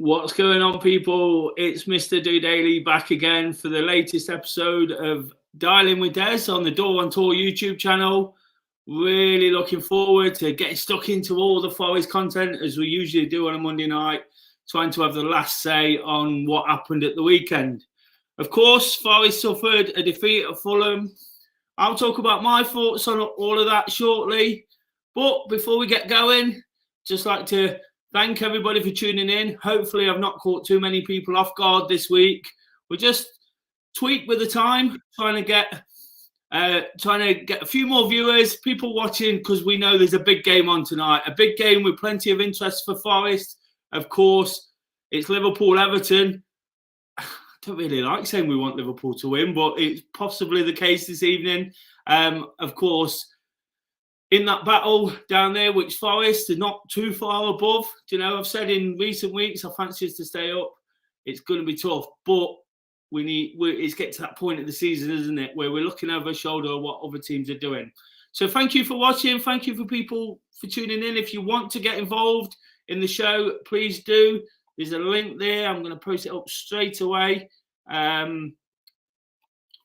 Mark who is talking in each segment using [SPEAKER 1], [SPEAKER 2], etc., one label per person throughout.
[SPEAKER 1] What's going on, people? It's Mr. Do Daily back again for the latest episode of Dialing with Des on the DoreOnTour YouTube channel. Really looking forward to getting stuck into all the Forest content as we usually do on a Monday night, trying to have the last say on what happened at the weekend. Of course, Forest suffered a defeat at Fulham. I'll talk about my thoughts on all of that shortly. But before we get going, just like to thank everybody for tuning in. Hopefully, I've not caught too many people off guard this week. We're just tweaked with the time, trying to get a few more viewers, people watching, because we know there's a big game on tonight. A big game with plenty of interest for Forest. Of course, it's Liverpool-Everton. I don't really like saying we want Liverpool to win, but it's possibly the case this evening. Of course, in that battle down there, which Forest are not too far above. I've said in recent weeks I fancy us to stay up. It's going to be tough, but it's get to that point of the season, isn't it, where we're looking over our shoulder at what other teams are doing. So thank you for watching. Thank you for people for tuning in. If you want to get involved in the show, please do. There's a link there. I'm going to post it up straight away.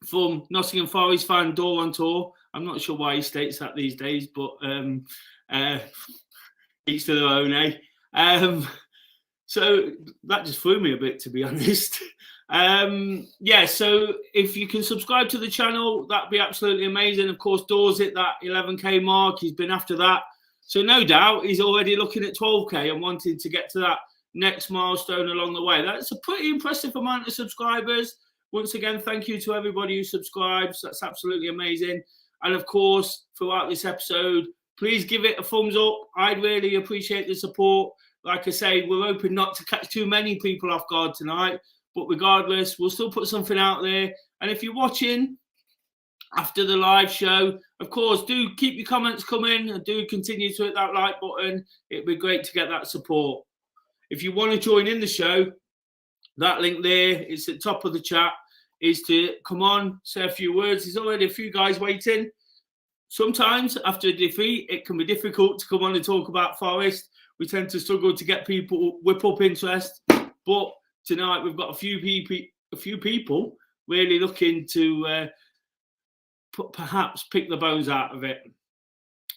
[SPEAKER 1] From Nottingham Forest fan DoreOnTour. I'm not sure why he states that these days, but each to their own, eh? So that just threw me a bit, to be honest. So if you can subscribe to the channel, that'd be absolutely amazing. Of course, Dore's hit that 11k mark. He's been after that. So no doubt he's already looking at 12k and wanting to get to that next milestone along the way. That's a pretty impressive amount of subscribers. Once again, thank you to everybody who subscribes. That's absolutely amazing. And of course, throughout this episode, please give it a thumbs up. I'd really appreciate the support. Like I say, we're hoping not to catch too many people off guard tonight. But regardless, we'll still put something out there. And if you're watching after the live show, of course, do keep your comments coming and do continue to hit that like button. It'd be great to get that support. If you want to join in the show, that link there, it's at the top of the chat, is to come on, say a few words. There's already a few guys waiting. Sometimes after a defeat, it can be difficult to come on and talk about Forest. We tend to struggle to get people, whip up interest. But tonight we've got a few people really looking to perhaps pick the bones out of it.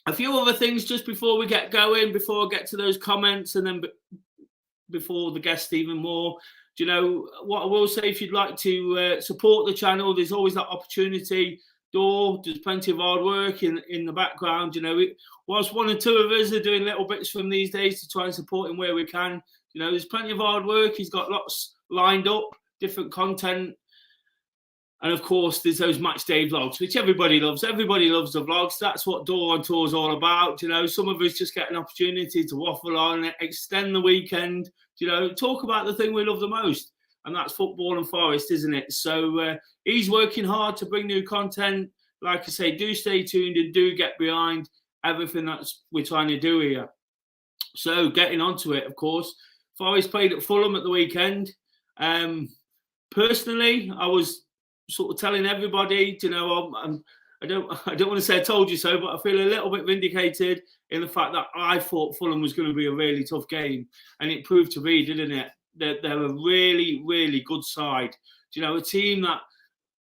[SPEAKER 1] A few other things just before we get going, before I get to those comments, and then before the guest even more. What I will say, if you'd like to support the channel, there's always that opportunity. Dore does plenty of hard work in the background. Whilst one or two of us are doing little bits from these days to try and support him where we can, there's plenty of hard work. He's got lots lined up, different content. And of course, there's those match day vlogs, which everybody loves. Everybody loves the vlogs. That's what DoreOnTour is all about. Some of us just get an opportunity to waffle on, extend the weekend, talk about the thing we love the most. And that's football and Forest, isn't it? So he's working hard to bring new content. Like I say, do stay tuned and do get behind everything that we're trying to do here. So getting onto it, of course, Forest played at Fulham at the weekend. Personally, I was sort of telling everybody, I don't want to say I told you so, but I feel a little bit vindicated in the fact that I thought Fulham was going to be a really tough game, and it proved to be, didn't it? They're a really, really good side. A team that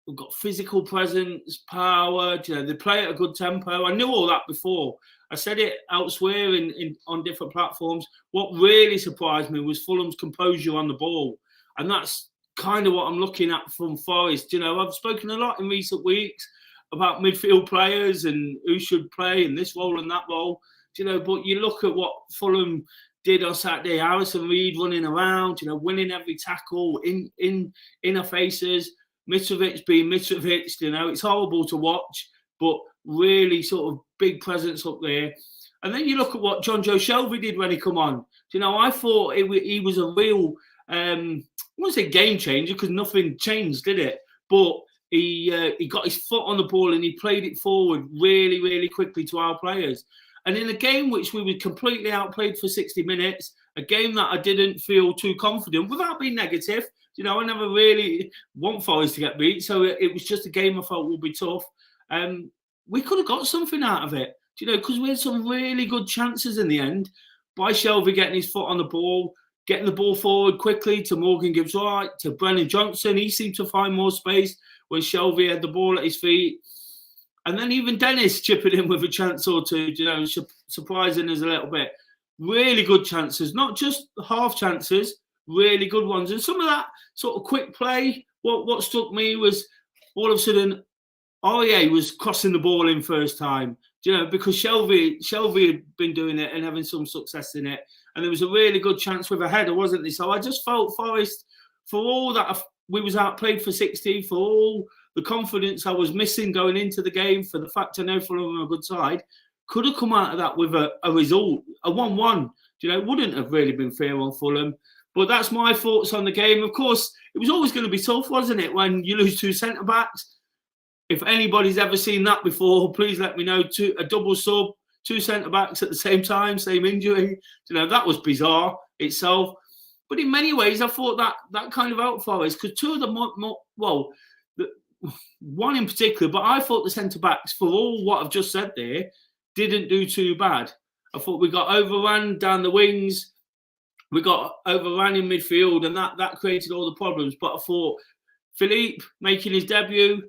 [SPEAKER 1] have got physical presence, power. They play at a good tempo. I knew all that before. I said it elsewhere on different platforms. What really surprised me was Fulham's composure on the ball, and that's kind of what I'm looking at from Forest. I've spoken a lot in recent weeks about midfield players and who should play in this role and that role. But you look at what Fulham did on Saturday. Harrison Reed running around, winning every tackle in our faces. Mitrovic being Mitrovic, it's horrible to watch, but really sort of big presence up there. And then you look at what John Joe Shelby did when he come on. I thought he was a real, I won't say game changer because nothing changed, did it? But he got his foot on the ball and he played it forward really, really quickly to our players. And in a game which we were completely outplayed for 60 minutes, a game that I didn't feel too confident, without being negative, I never really want Forest to get beat. So it was just a game I felt would be tough. We could have got something out of it, because we had some really good chances in the end by Shelby getting his foot on the ball. getting the ball forward quickly to Morgan Gibbs-White, to Brennan Johnson. He seemed to find more space when Shelvey had the ball at his feet. And then even Dennis chipping in with a chance or two, surprising us a little bit. Really good chances, not just half chances, really good ones. And some of that sort of quick play, what struck me was all of a sudden, Aurier was crossing the ball in first time, because Shelvey had been doing it and having some success in it. And there was a really good chance with a header, wasn't there? So I just felt Forest, for all that we was outplayed for 60, for all the confidence I was missing going into the game, for the fact I know Fulham are a good side, could have come out of that with a result, a 1-1. It wouldn't have really been fair on Fulham. But that's my thoughts on the game. Of course, it was always going to be tough, wasn't it, when you lose 2 centre-backs? If anybody's ever seen that before, please let me know. A double sub, 2 centre-backs at the same time, same injury. That was bizarre itself. But in many ways, I thought that kind of helped Forest, because 2 of them, one in particular, but I thought the centre-backs, for all what I've just said there, didn't do too bad. I thought we got overrun down the wings, we got overrun in midfield, and that created all the problems. But I thought Philippe making his debut,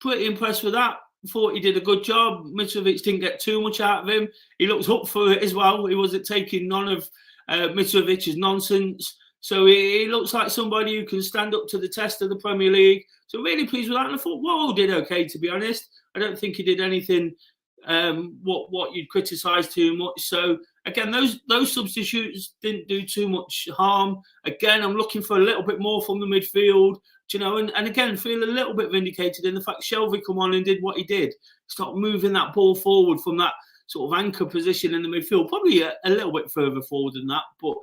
[SPEAKER 1] pretty impressed with that. I thought he did a good job. Mitrovic didn't get too much out of him. He looked up for it as well. He wasn't taking none of Mitrovic's nonsense. So he looks like somebody who can stand up to the test of the Premier League. So really pleased with that. And I thought Worrell did okay, to be honest. I don't think he did anything what you'd criticise too much. So again, those substitutes didn't do too much harm. Again, I'm looking for a little bit more from the midfield, and again, feel a little bit vindicated in the fact Shelvey come on and did what he did. Start moving that ball forward from that sort of anchor position in the midfield, probably a little bit further forward than that, but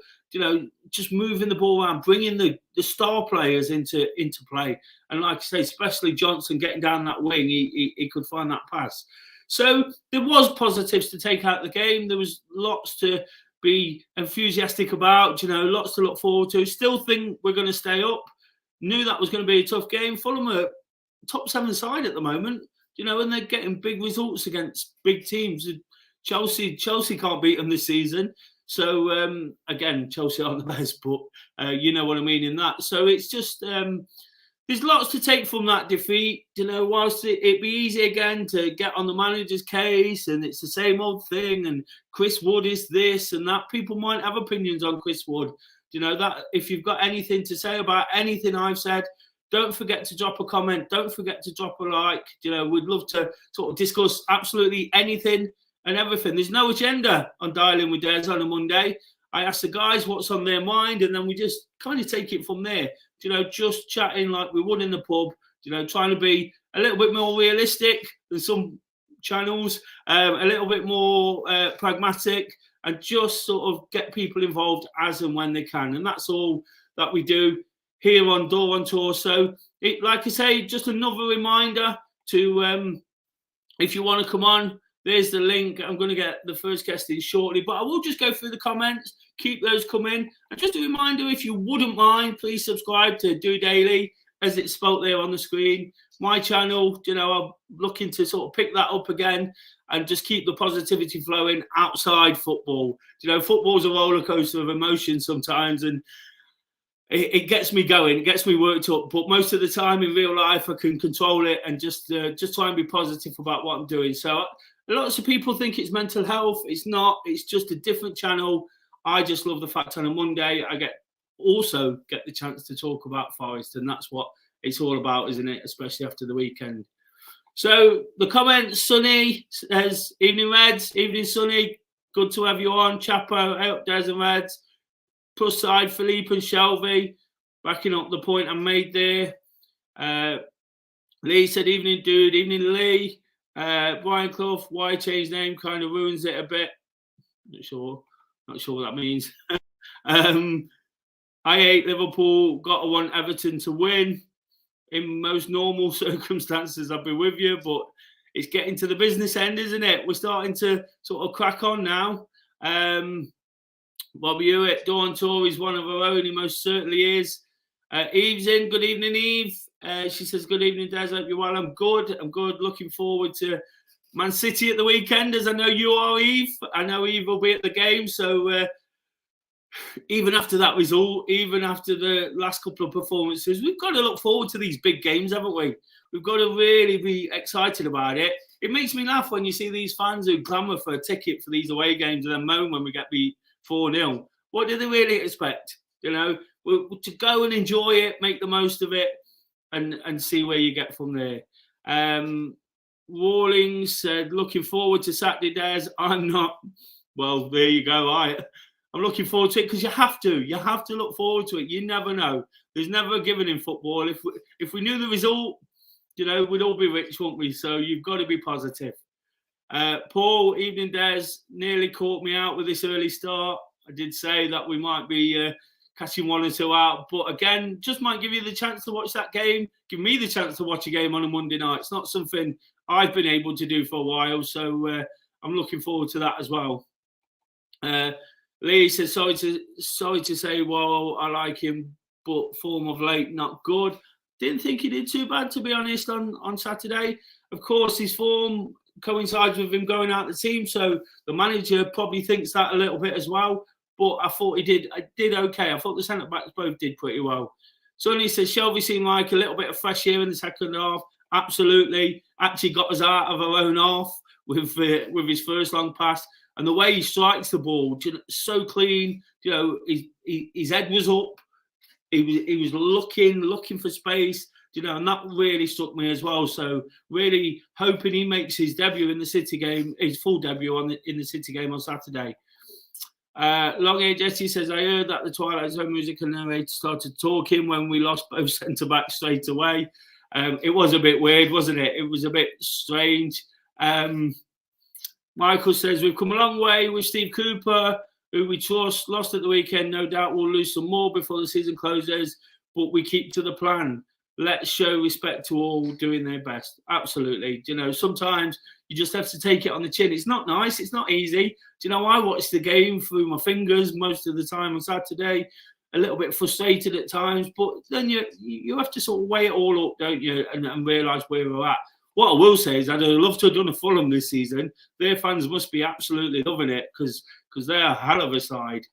[SPEAKER 1] just moving the ball around, bringing the star players into play. And like I say, especially Johnson getting down that wing, he could find that pass. So there was positives to take out the game. There was lots to be enthusiastic about, lots to look forward to. Still think we're going to stay up. Knew that was going to be a tough game. Fulham are top 7 side at the moment, and they're getting big results against big teams. Chelsea can't beat them this season. So, again, Chelsea aren't the best, but you know what I mean in that. So it's just, there's lots to take from that defeat. Whilst it'd be easy again to get on the manager's case and it's the same old thing and Chris Wood is this and that, people might have opinions on Chris Wood. That if you've got anything to say about anything I've said, don't forget to drop a comment. Don't forget to drop a like. We'd love to sort of discuss absolutely anything and everything. There's no agenda on Dialing with Des on a Monday. I ask the guys what's on their mind, and then we just kind of take it from there. Just chatting like we would in the pub. Trying to be a little bit more realistic than some channels, a little bit more pragmatic, and just sort of get people involved as and when they can. And that's all that we do here on DoreOnTour. So, like I say, just another reminder to, if you want to come on, there's the link. I'm going to get the first guest in shortly, but I will just go through the comments, keep those coming. And just a reminder, if you wouldn't mind, please subscribe to Do Daily, as it's spelt there on the screen. My channel, I'm looking to sort of pick that up again and just keep the positivity flowing outside football. Football's a roller coaster of emotions sometimes, and it gets me going, it gets me worked up. But most of the time in real life, I can control it and just try and be positive about what I'm doing. So lots of people think it's mental health. It's not. It's just a different channel. I just love the fact on a Monday I also get the chance to talk about Forest, and that's what it's all about, isn't it? Especially after the weekend. So the comments, Sunny says, evening Reds, evening Sunny, good to have you on. Chapo, Des and Reds. Plus side, Philippe and Shelvey, backing up the point I made there. Lee said, evening dude, evening Lee. Brian Clough, why change name kind of ruins it a bit. Not sure what that means. I hate Liverpool, got to want Everton to win. In most normal circumstances, I'd be with you, but it's getting to the business end, isn't it? We're starting to sort of crack on now. Bobby Hewitt, DoreOnTour is one of our own, he most certainly is. Eve's in, good evening, Eve. She says, good evening, Des, hope you're well. I'm good, looking forward to Man City at the weekend, as I know you are, Eve. I know Eve will be at the game, so even after that result, even after the last couple of performances, we've got to look forward to these big games, haven't we? We've got to really be excited about it. It makes me laugh when you see these fans who clamour for a ticket for these away games and then moan when we get beat 4-0. What do they really expect? You know, to go and enjoy it, make the most of it, and see where you get from there. Rawlings said, looking forward to Saturday, Des. I'm not. Well, there you go. I'm looking forward to it because you have to. You have to look forward to it. You never know. There's never a given in football. If we knew the result, you know, we'd all be rich, wouldn't we? So you've got to be positive. Paul, evening, Des, nearly caught me out with this early start. I did say that we might be catching 1 or 2 out, but again, just might give you the chance to watch that game. Give me the chance to watch a game on a Monday night. It's not something I've been able to do for a while, so I'm looking forward to that as well. Lee says, sorry to say, well, I like him, but form of late, not good. Didn't think he did too bad, to be honest, on Saturday. Of course, his form coincides with him going out the team, so the manager probably thinks that a little bit as well. But I thought he did okay. I thought the centre-backs both did pretty well. Sonny says, Shelby seemed like a little bit of fresh air in the second half. Absolutely. Actually got us out of our own half with his first long pass. And the way he strikes the ball, so clean. You know, his head was up. He was looking for space. You know, and that really struck me as well. So really hoping he makes his debut in the City game, his full debut in the City game on Saturday. Long Age Jesse says, I heard that the Twilight Zone music and narrator started talking when we lost both centre-backs straight away. It was a bit weird, wasn't it? It was a bit strange. Michael says, we've come a long way with Steve Cooper, who we trust, lost at the weekend. No doubt we'll lose some more before the season closes, but we keep to the plan. Let's show respect to all doing their best. Absolutely. You know, sometimes you just have to take it on the chin. It's not nice. It's not easy. Do you know, I watched the game through my fingers most of the time on Saturday, a little bit frustrated at times, but then you have to sort of weigh it all up, don't you, and realise where we're at. What I will say is I'd love to have done a Fulham this season. Their fans must be absolutely loving it because they're a hell of a side.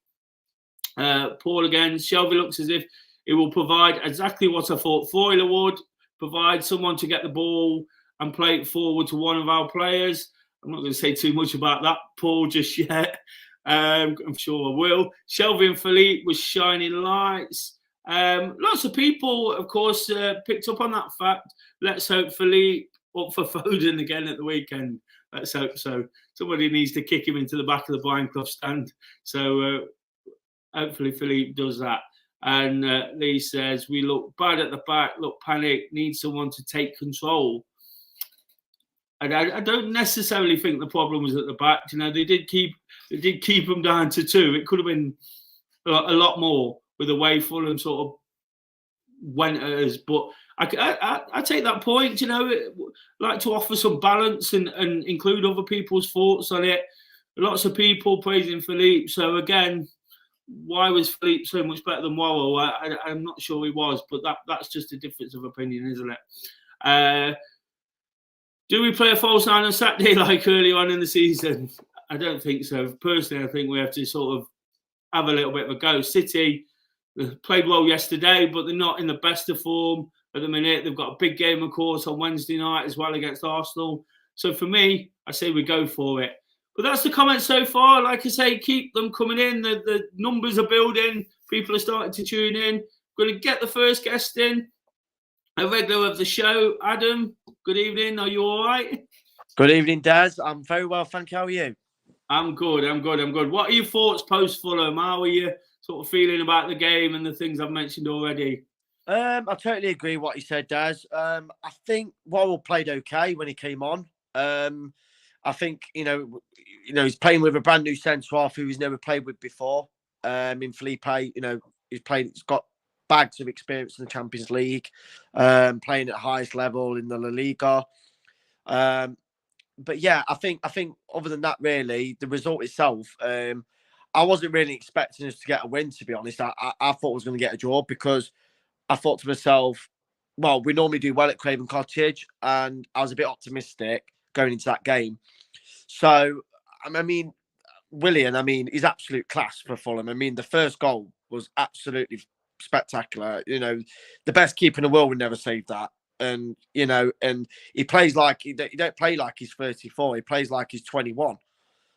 [SPEAKER 1] Paul again, Shelby looks as if it will provide exactly what I thought Foyler would, provide someone to get the ball and play it forward to one of our players. I'm not going to say too much about that, Paul, just yet. I'm sure I will. Shelby and Philippe was shining lights. Lots of people, of course, picked up on that fact. Let's hope Philippe up for Foden again at the weekend. Let's hope so. Somebody needs to kick him into the back of the blind club stand. So hopefully Philippe does that. And Lee says, we look bad at the back, look panic, need someone to take control. And I don't necessarily think the problem was at the back. You know, they did keep them down to 2. It could have been a lot more with the way Fulham sort of went at us. But I take that point, you know, like to offer some balance and include other people's thoughts on it. Lots of people praising Philippe. So again, why was Philippe so much better than Worrell? I'm not sure he was, but that's just a difference of opinion, isn't it? Do we play a false 9 on Saturday like earlier on in the season? I don't think so. Personally, I think we have to sort of have a little bit of a go. City played well yesterday, but they're not in the best of form at the minute. They've got a big game, of course, on Wednesday night as well against Arsenal. So for me, I say we go for it. But that's the comments so far. Like I say, keep them coming in. The numbers are building. People are starting to tune in. Going to get the first guest in, a regular of the show. Adam, good evening. Are you all right?
[SPEAKER 2] Good evening, Daz. I'm very well, thank you. How are you?
[SPEAKER 1] I'm good. What are your thoughts post-Fulham? How are you sort of feeling about the game and the things I've mentioned already?
[SPEAKER 2] I totally agree with what you said, Daz. I think Worrell played okay when he came on. I think, you know, he's playing with a brand new centre-half who he's never played with before. In Felipe, you know, he's got bags of experience in the Champions League, playing at highest level in the La Liga. But yeah, I think other than that, really, the result itself, I wasn't really expecting us to get a win, to be honest. I thought I was going to get a draw because I thought to myself, well, we normally do well at Craven Cottage, and I was a bit optimistic going into that game. So, I mean, Willian, I mean, he's absolute class for Fulham. I mean, the first goal was absolutely spectacular. You know, the best keeper in the world would never save that. And, you know, and he plays like, he don't play like he's 34. He plays like he's 21.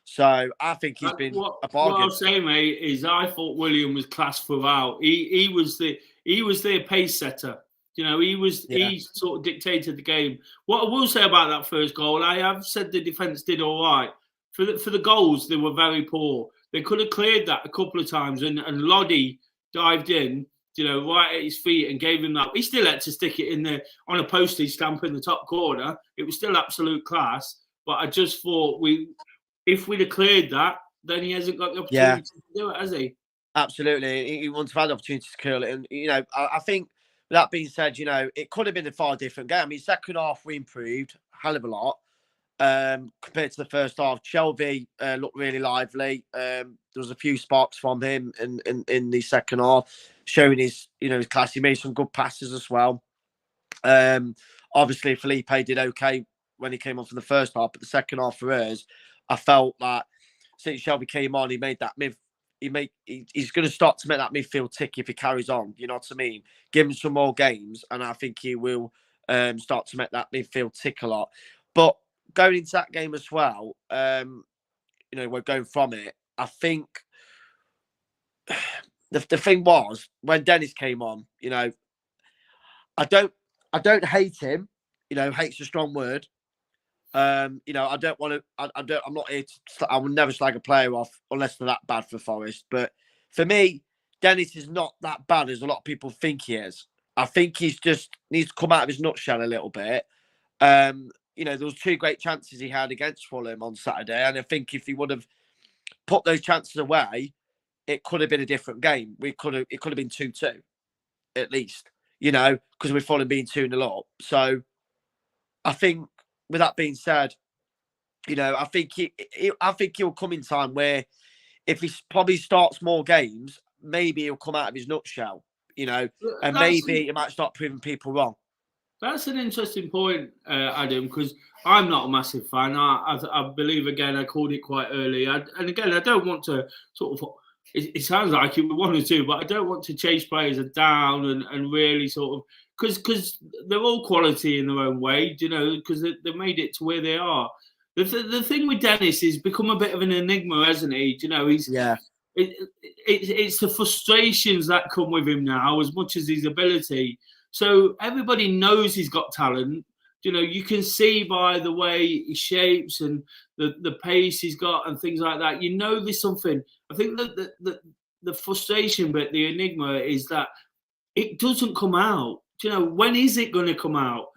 [SPEAKER 2] So I think he's been a
[SPEAKER 1] What
[SPEAKER 2] bargain.
[SPEAKER 1] I'll say, mate, is I thought William was class throughout. He was their pace setter. You know, he sort of dictated the game. What I will say about that first goal, I have said the defence did all right. For the goals, they were very poor. They could have cleared that a couple of times, and Loddy dived in, you know, right at his feet and gave him that. He still had to stick it in there on a postage stamp in the top corner. It was still absolute class. But I just thought if we'd have cleared that, then he hasn't got the opportunity to do it, has he?
[SPEAKER 2] Absolutely. He wants to have the opportunity to curl it. And, you know, I think with that being said, you know, it could have been a far different game. I mean, second half, we improved a hell of a lot compared to the first half. Shelby looked really lively. There was a few sparks from him in the second half, showing his, you know, his class. He made some good passes as well. Obviously, Felipe did okay when he came on for the first half, but the second half for us, I felt that since Shelby came on, he made that he's going to start to make that midfield tick if he carries on. You know what I mean? Give him some more games, and I think he will start to make that midfield tick a lot. But going into that game as well, you know, we're going from it. I think the thing was when Dennis came on, you know, I don't hate him. You know, hate's a strong word. You know, I don't want to. I'm not here to. I will never slag a player off unless they're that bad for Forest. But for me, Dennis is not that bad as a lot of people think he is. I think he's just needs to come out of his nutshell a little bit. You know, there was 2 great chances he had against Fulham on Saturday, and I think if he would have put those chances away, it could have been a different game. It could have been 2-2 at least. You know, because we're Fulham being 2-0 up. So I think. With that being said, you know, I think he'll come in time where if he probably starts more games, maybe he'll come out of his nutshell, you know, and maybe he might start proving people wrong. That's
[SPEAKER 1] an interesting point, Adam, because I'm not a massive fan. I believe, again, I called it quite early. And again, I don't want to sort of, it sounds like it we wanted to, but I don't want to chase players down and really sort of, because they're all quality in their own way, you know, because they made it to where they are. The thing with Dennis is become a bit of an enigma, hasn't he? You know, it's the frustrations that come with him now as much as his ability. So everybody knows he's got talent. You know, you can see by the way he shapes and the pace he's got and things like that. You know there's something. I think that the frustration bit, the enigma, is that it doesn't come out. You know, when is it going to come out?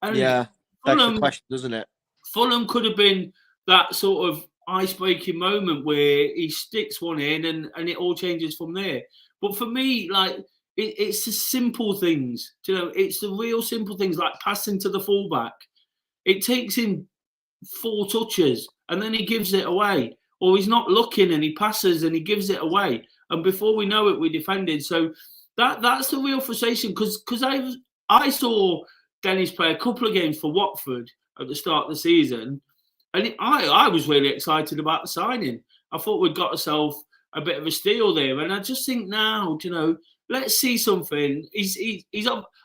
[SPEAKER 2] And that's the question, doesn't it?
[SPEAKER 1] Fulham could have been that sort of ice-breaking moment where he sticks one in and it all changes from there. But for me, like, it's the simple things. You know, it's the real simple things like passing to the fullback. It takes him 4 touches and then he gives it away. Or he's not looking and he passes and he gives it away. And before we know it, we defended. So that's the real frustration because I saw Dennis play a couple of games for Watford at the start of the season, and I was really excited about the signing. I thought we'd got ourselves a bit of a steal there, and I just think now, you know, let's see something.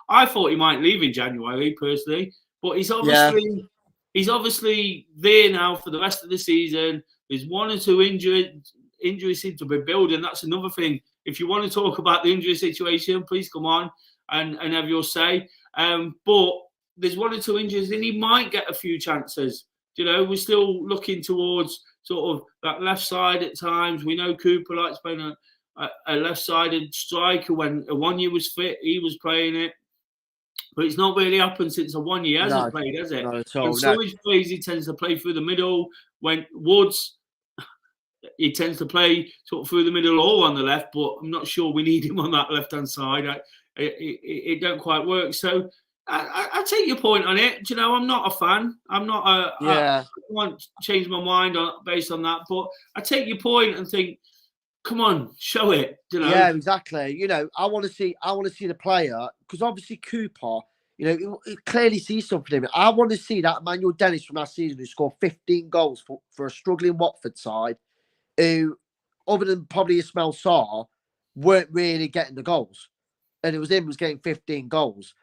[SPEAKER 1] I thought he might leave in January personally, but he's obviously there now for the rest of the season. There's 1 or 2 injuries seem to be building. That's another thing. If you want to talk about the injury situation, please come on and have your say. But there's 1 or 2 injuries, and he might get a few chances. You know, we're still looking towards sort of that left side at times. We know Cooper likes playing a left-sided striker. When Awoniyi was fit, he was playing it. But it's not really happened since Awoniyi hasn't played, has it?
[SPEAKER 2] Not at all.
[SPEAKER 1] When Surridge plays, he tends to play through the middle. When Woods, he tends to play sort of through the middle or on the left, but I'm not sure we need him on that left-hand side. It don't quite work. So I take your point on it. You know, I'm not a fan. I'm not I want to change my mind based on that. But I take your point and think, come on, show it. You know?
[SPEAKER 2] Yeah, exactly. You know, I want to see the player because obviously Cooper, you know, it clearly sees something in him. I want to see that Emmanuel Dennis from last season who scored 15 goals for a struggling Watford side who, other than probably Ismail Sarr, weren't really getting the goals. And it was him who was getting 15 goals.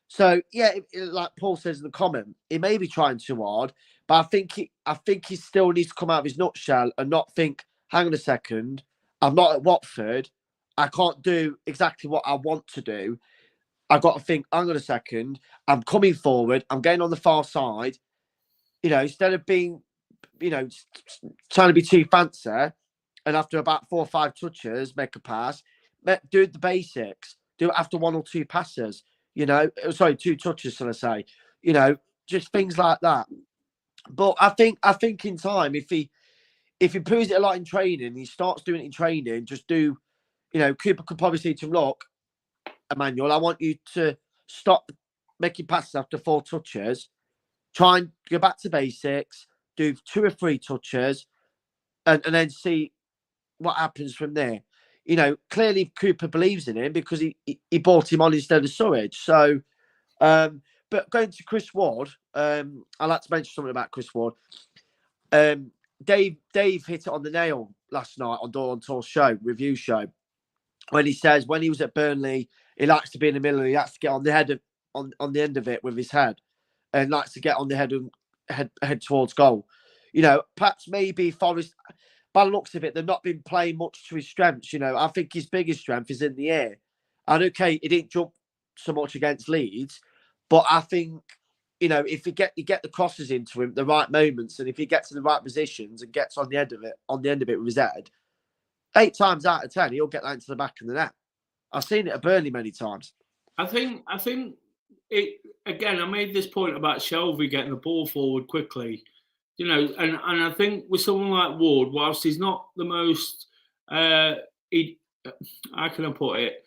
[SPEAKER 2] So, yeah, like Paul says in the comment, he may be trying too hard, but I think he still needs to come out of his nutshell and not think, hang on a second, I'm not at Watford. I can't do exactly what I want to do. I've got to think, hang on a second, I'm coming forward, I'm getting on the far side. Instead of being, trying to be too fancy, and after about 4 or 5 touches, make a pass, do the basics, do it after 1 or 2 passes, 2 touches, shall I say, just things like that. But I think in time, if he improves it a lot in training, he starts doing it in training, just do, Cooper could probably say to him, look, Emmanuel, I want you to stop making passes after 4 touches, try and go back to basics, do 2 or 3 touches, and then see what happens from there. Clearly Cooper believes in him because he brought him on instead of Surridge. So, but going to Chris Ward, I'd like to mention something about Chris Ward. Dave hit it on the nail last night on DoreOnTour review show, when he says when he was at Burnley, he likes to be in the middle. He likes to get on the end of it with his head, and likes to get on the head towards goal. Perhaps maybe Forest, by the looks of it, they've not been playing much to his strengths. I think his biggest strength is in the air. And okay, he didn't jump so much against Leeds, but I think, if you get the crosses into him at the right moments, and if he gets in the right positions and gets on the end of it with his head, 8 times out of 10, he'll get that into the back of the net. I've seen it at Burnley many times.
[SPEAKER 1] I think it again. I made this point about Shelby getting the ball forward quickly, and I think with someone like Ward, whilst he's not the most, how can I put it?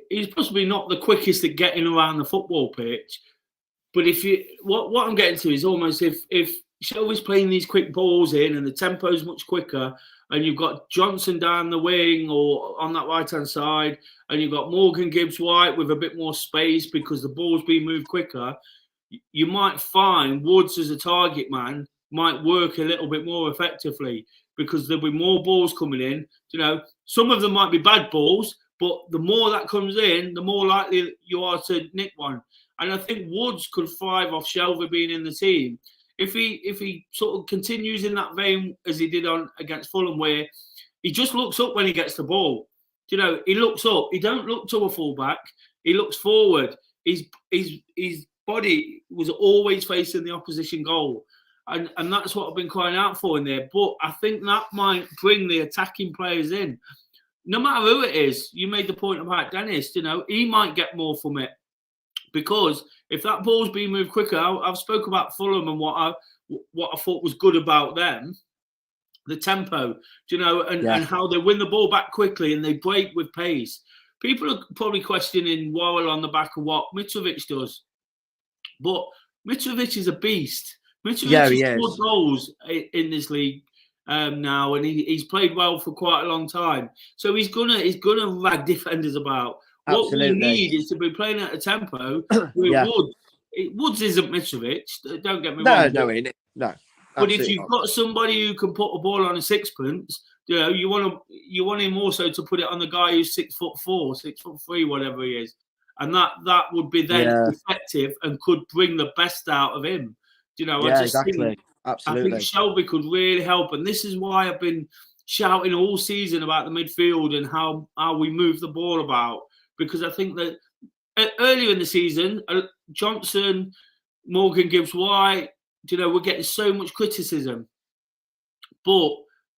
[SPEAKER 1] He's possibly not the quickest at getting around the football pitch. But what I'm getting to is almost if Shelby's playing these quick balls in and the tempo's much quicker, and you've got Johnson down the wing or on that right-hand side, and you've got Morgan Gibbs-White with a bit more space because the ball's being moved quicker, you might find Woods as a target man might work a little bit more effectively because there'll be more balls coming in. Some of them might be bad balls, but the more that comes in, the more likely you are to nick one. And I think Woods could thrive off Shelby being in the team. If he sort of continues in that vein as he did against Fulham, where he just looks up when he gets the ball. He looks up. He don't look to a fullback. He looks forward. His body was always facing the opposition goal. And that's what I've been crying out for in there. But I think that might bring the attacking players in. No matter who it is, you made the point about Dennis, he might get more from it. Because if that ball's being moved quicker, I've spoke about Fulham and what I thought was good about them, the tempo, and how they win the ball back quickly and they break with pace. People are probably questioning Worrell on the back of what Mitrovic does. But Mitrovic is a beast. Mitrovic has scored goals in this league now, and he's played well for quite a long time. So he's gonna rag defenders about.
[SPEAKER 2] Absolutely.
[SPEAKER 1] What we need is to be playing at a tempo with Woods. Woods isn't Mitrovic. Don't get me wrong.
[SPEAKER 2] No.
[SPEAKER 1] But if you've got somebody who can put a ball on a sixpence, you want him also to put it on the guy who's 6'4", 6'3", whatever he is, and that would be then effective and could bring the best out of him.
[SPEAKER 2] Absolutely.
[SPEAKER 1] I think Shelby could really help, and this is why I've been shouting all season about the midfield and how we move the ball about. Because I think that earlier in the season, Johnson, Morgan Gibbs-White, we're getting so much criticism. But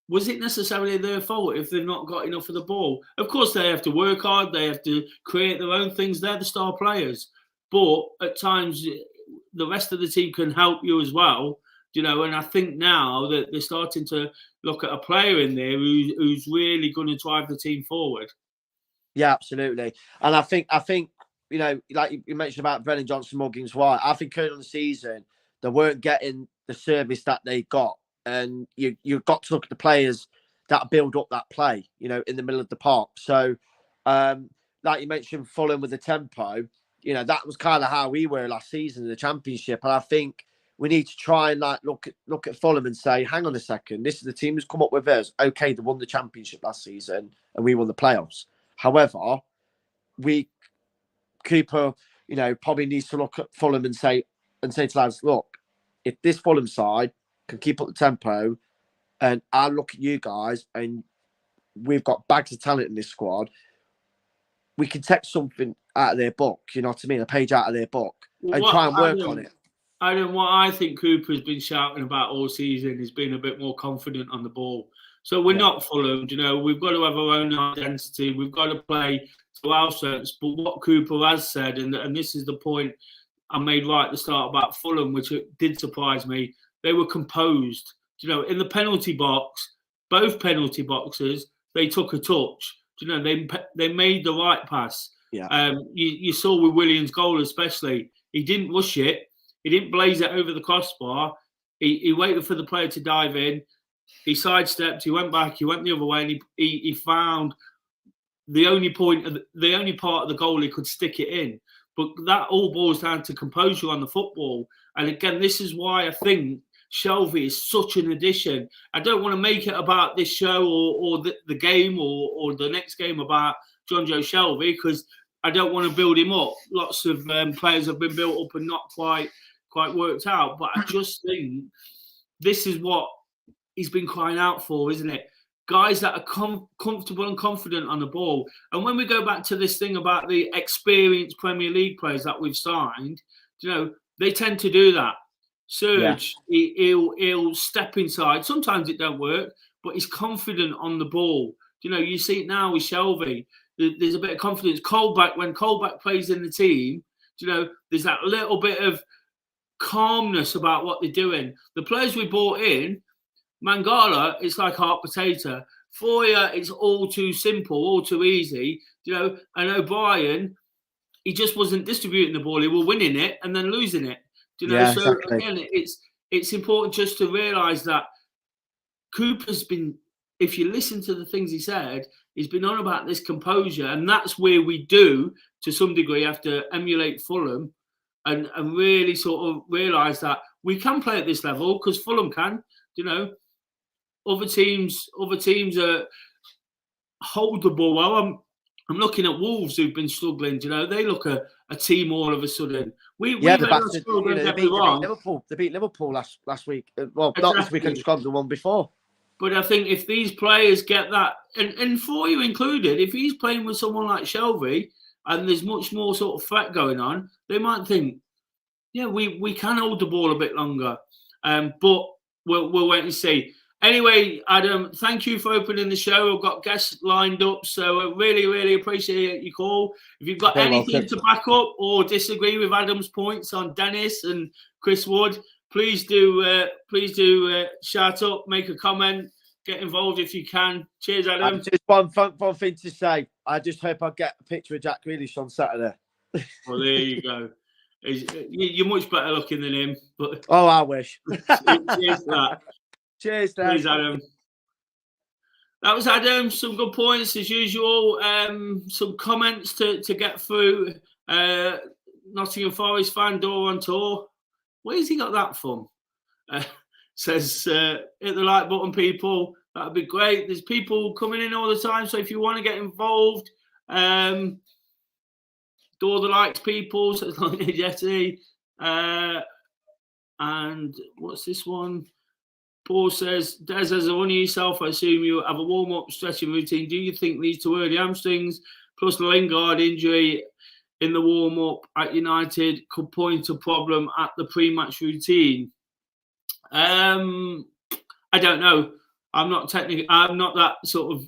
[SPEAKER 1] was it necessarily their fault if they've not got enough of the ball? Of course, they have to work hard. They have to create their own things. They're the star players. But at times, the rest of the team can help you as well. And I think now that they're starting to look at a player in there who's really going to drive the team forward.
[SPEAKER 2] Yeah, absolutely. And I think like you mentioned about Brennan Johnson, Morgan Gibbs-White, I think early on the season, they weren't getting the service that they got. And you've got to look at the players that build up that play, in the middle of the park. So, like you mentioned, Fulham with the tempo, that was kind of how we were last season in the Championship. And I think we need to try and like look at Fulham and say, hang on a second, this is the team who's come up with us. Okay, they won the championship last season and we won the playoffs. However, Cooper, probably needs to look at Fulham and say to lads, look, if this Fulham side can keep up the tempo, and I look at you guys, and we've got bags of talent in this squad, we can take something out of their book, you know what I mean? A page out of their book and try and work on it.
[SPEAKER 1] What I think Cooper's been shouting about all season is being a bit more confident on the ball. So we're not Fulham, we've got to have our own identity. We've got to play to our strengths. But what Cooper has said, and this is the point I made right at the start about Fulham, which did surprise me, they were composed. In the penalty box, both penalty boxes, they took a touch. They made the right pass.
[SPEAKER 2] Yeah.
[SPEAKER 1] You saw with Williams' goal especially, he didn't rush it. He didn't blaze it over the crossbar. He waited for the player to dive in. He sidestepped. He went back. He went the other way, and he found the only part of the goal he could stick it in. But that all boils down to composure on the football. And again, this is why I think Shelvey is such an addition. I don't want to make it about this show or the game or the next game about John Joe Shelvey, because I don't want to build him up. Lots of players have been built up and not quite worked out. But I just think this is what he's been crying out for, isn't it? Guys that are comfortable and confident on the ball. And when we go back to this thing about the experienced Premier League players that we've signed, they tend to do that. Serge, he'll step inside. Sometimes it don't work, but he's confident on the ball. You see it now with Shelvey. There's a bit of confidence. When Colback plays in the team, there's that little bit of calmness about what they're doing. The players we brought in, Mangala, it's like hot potato. Foyer, it's all too simple, all too easy. And O'Brien, he just wasn't distributing the ball. He was winning it and then losing it.
[SPEAKER 2] Exactly.
[SPEAKER 1] Again, it's important just to realise that Cooper's been, if you listen to the things he said, he's been on about this composure, and that's where we do, to some degree, have to emulate Fulham and really sort of realise that we can play at this level because Fulham can. Other teams hold the ball well. I'm looking at Wolves who've been struggling. They look a team all of a sudden. They beat Liverpool
[SPEAKER 2] last week. Well, exactly. Not this weekend, just gone, the one before.
[SPEAKER 1] But I think if these players get that, and for you included, if he's playing with someone like Shelvey and there's much more sort of threat going on, they might think, we can hold the ball a bit longer. But we'll wait and see. Anyway, Adam, thank you for opening the show. I've got guests lined up, so I really, really appreciate your call. If you've got anything to back up or disagree with Adam's points on Dennis and Chris Wood, please do shout up, make a comment, get involved if you can. Cheers, Adam.
[SPEAKER 2] Just one thing to say. I just hope I get a picture of Jack Grealish on Saturday.
[SPEAKER 1] Well, there you go. You're much better looking than him. But
[SPEAKER 2] I wish.
[SPEAKER 1] Cheers for that.
[SPEAKER 2] Cheers, Dan.
[SPEAKER 1] Cheers, Adam. That was Adam. Some good points as usual. Some comments to get through. Nottingham Forest fan, DoreOnTour. Where's he got that from? Says, hit the like button, people. That'd be great. There's people coming in all the time. So if you want to get involved, Door the likes, people. So like Jetty. And what's this one? Paul says, Des, as a runner yourself, I assume you have a warm-up stretching routine. Do you think these two early hamstrings plus the Lingard injury in the warm-up at United could point to a problem at the pre-match routine? I don't know. I'm not that sort of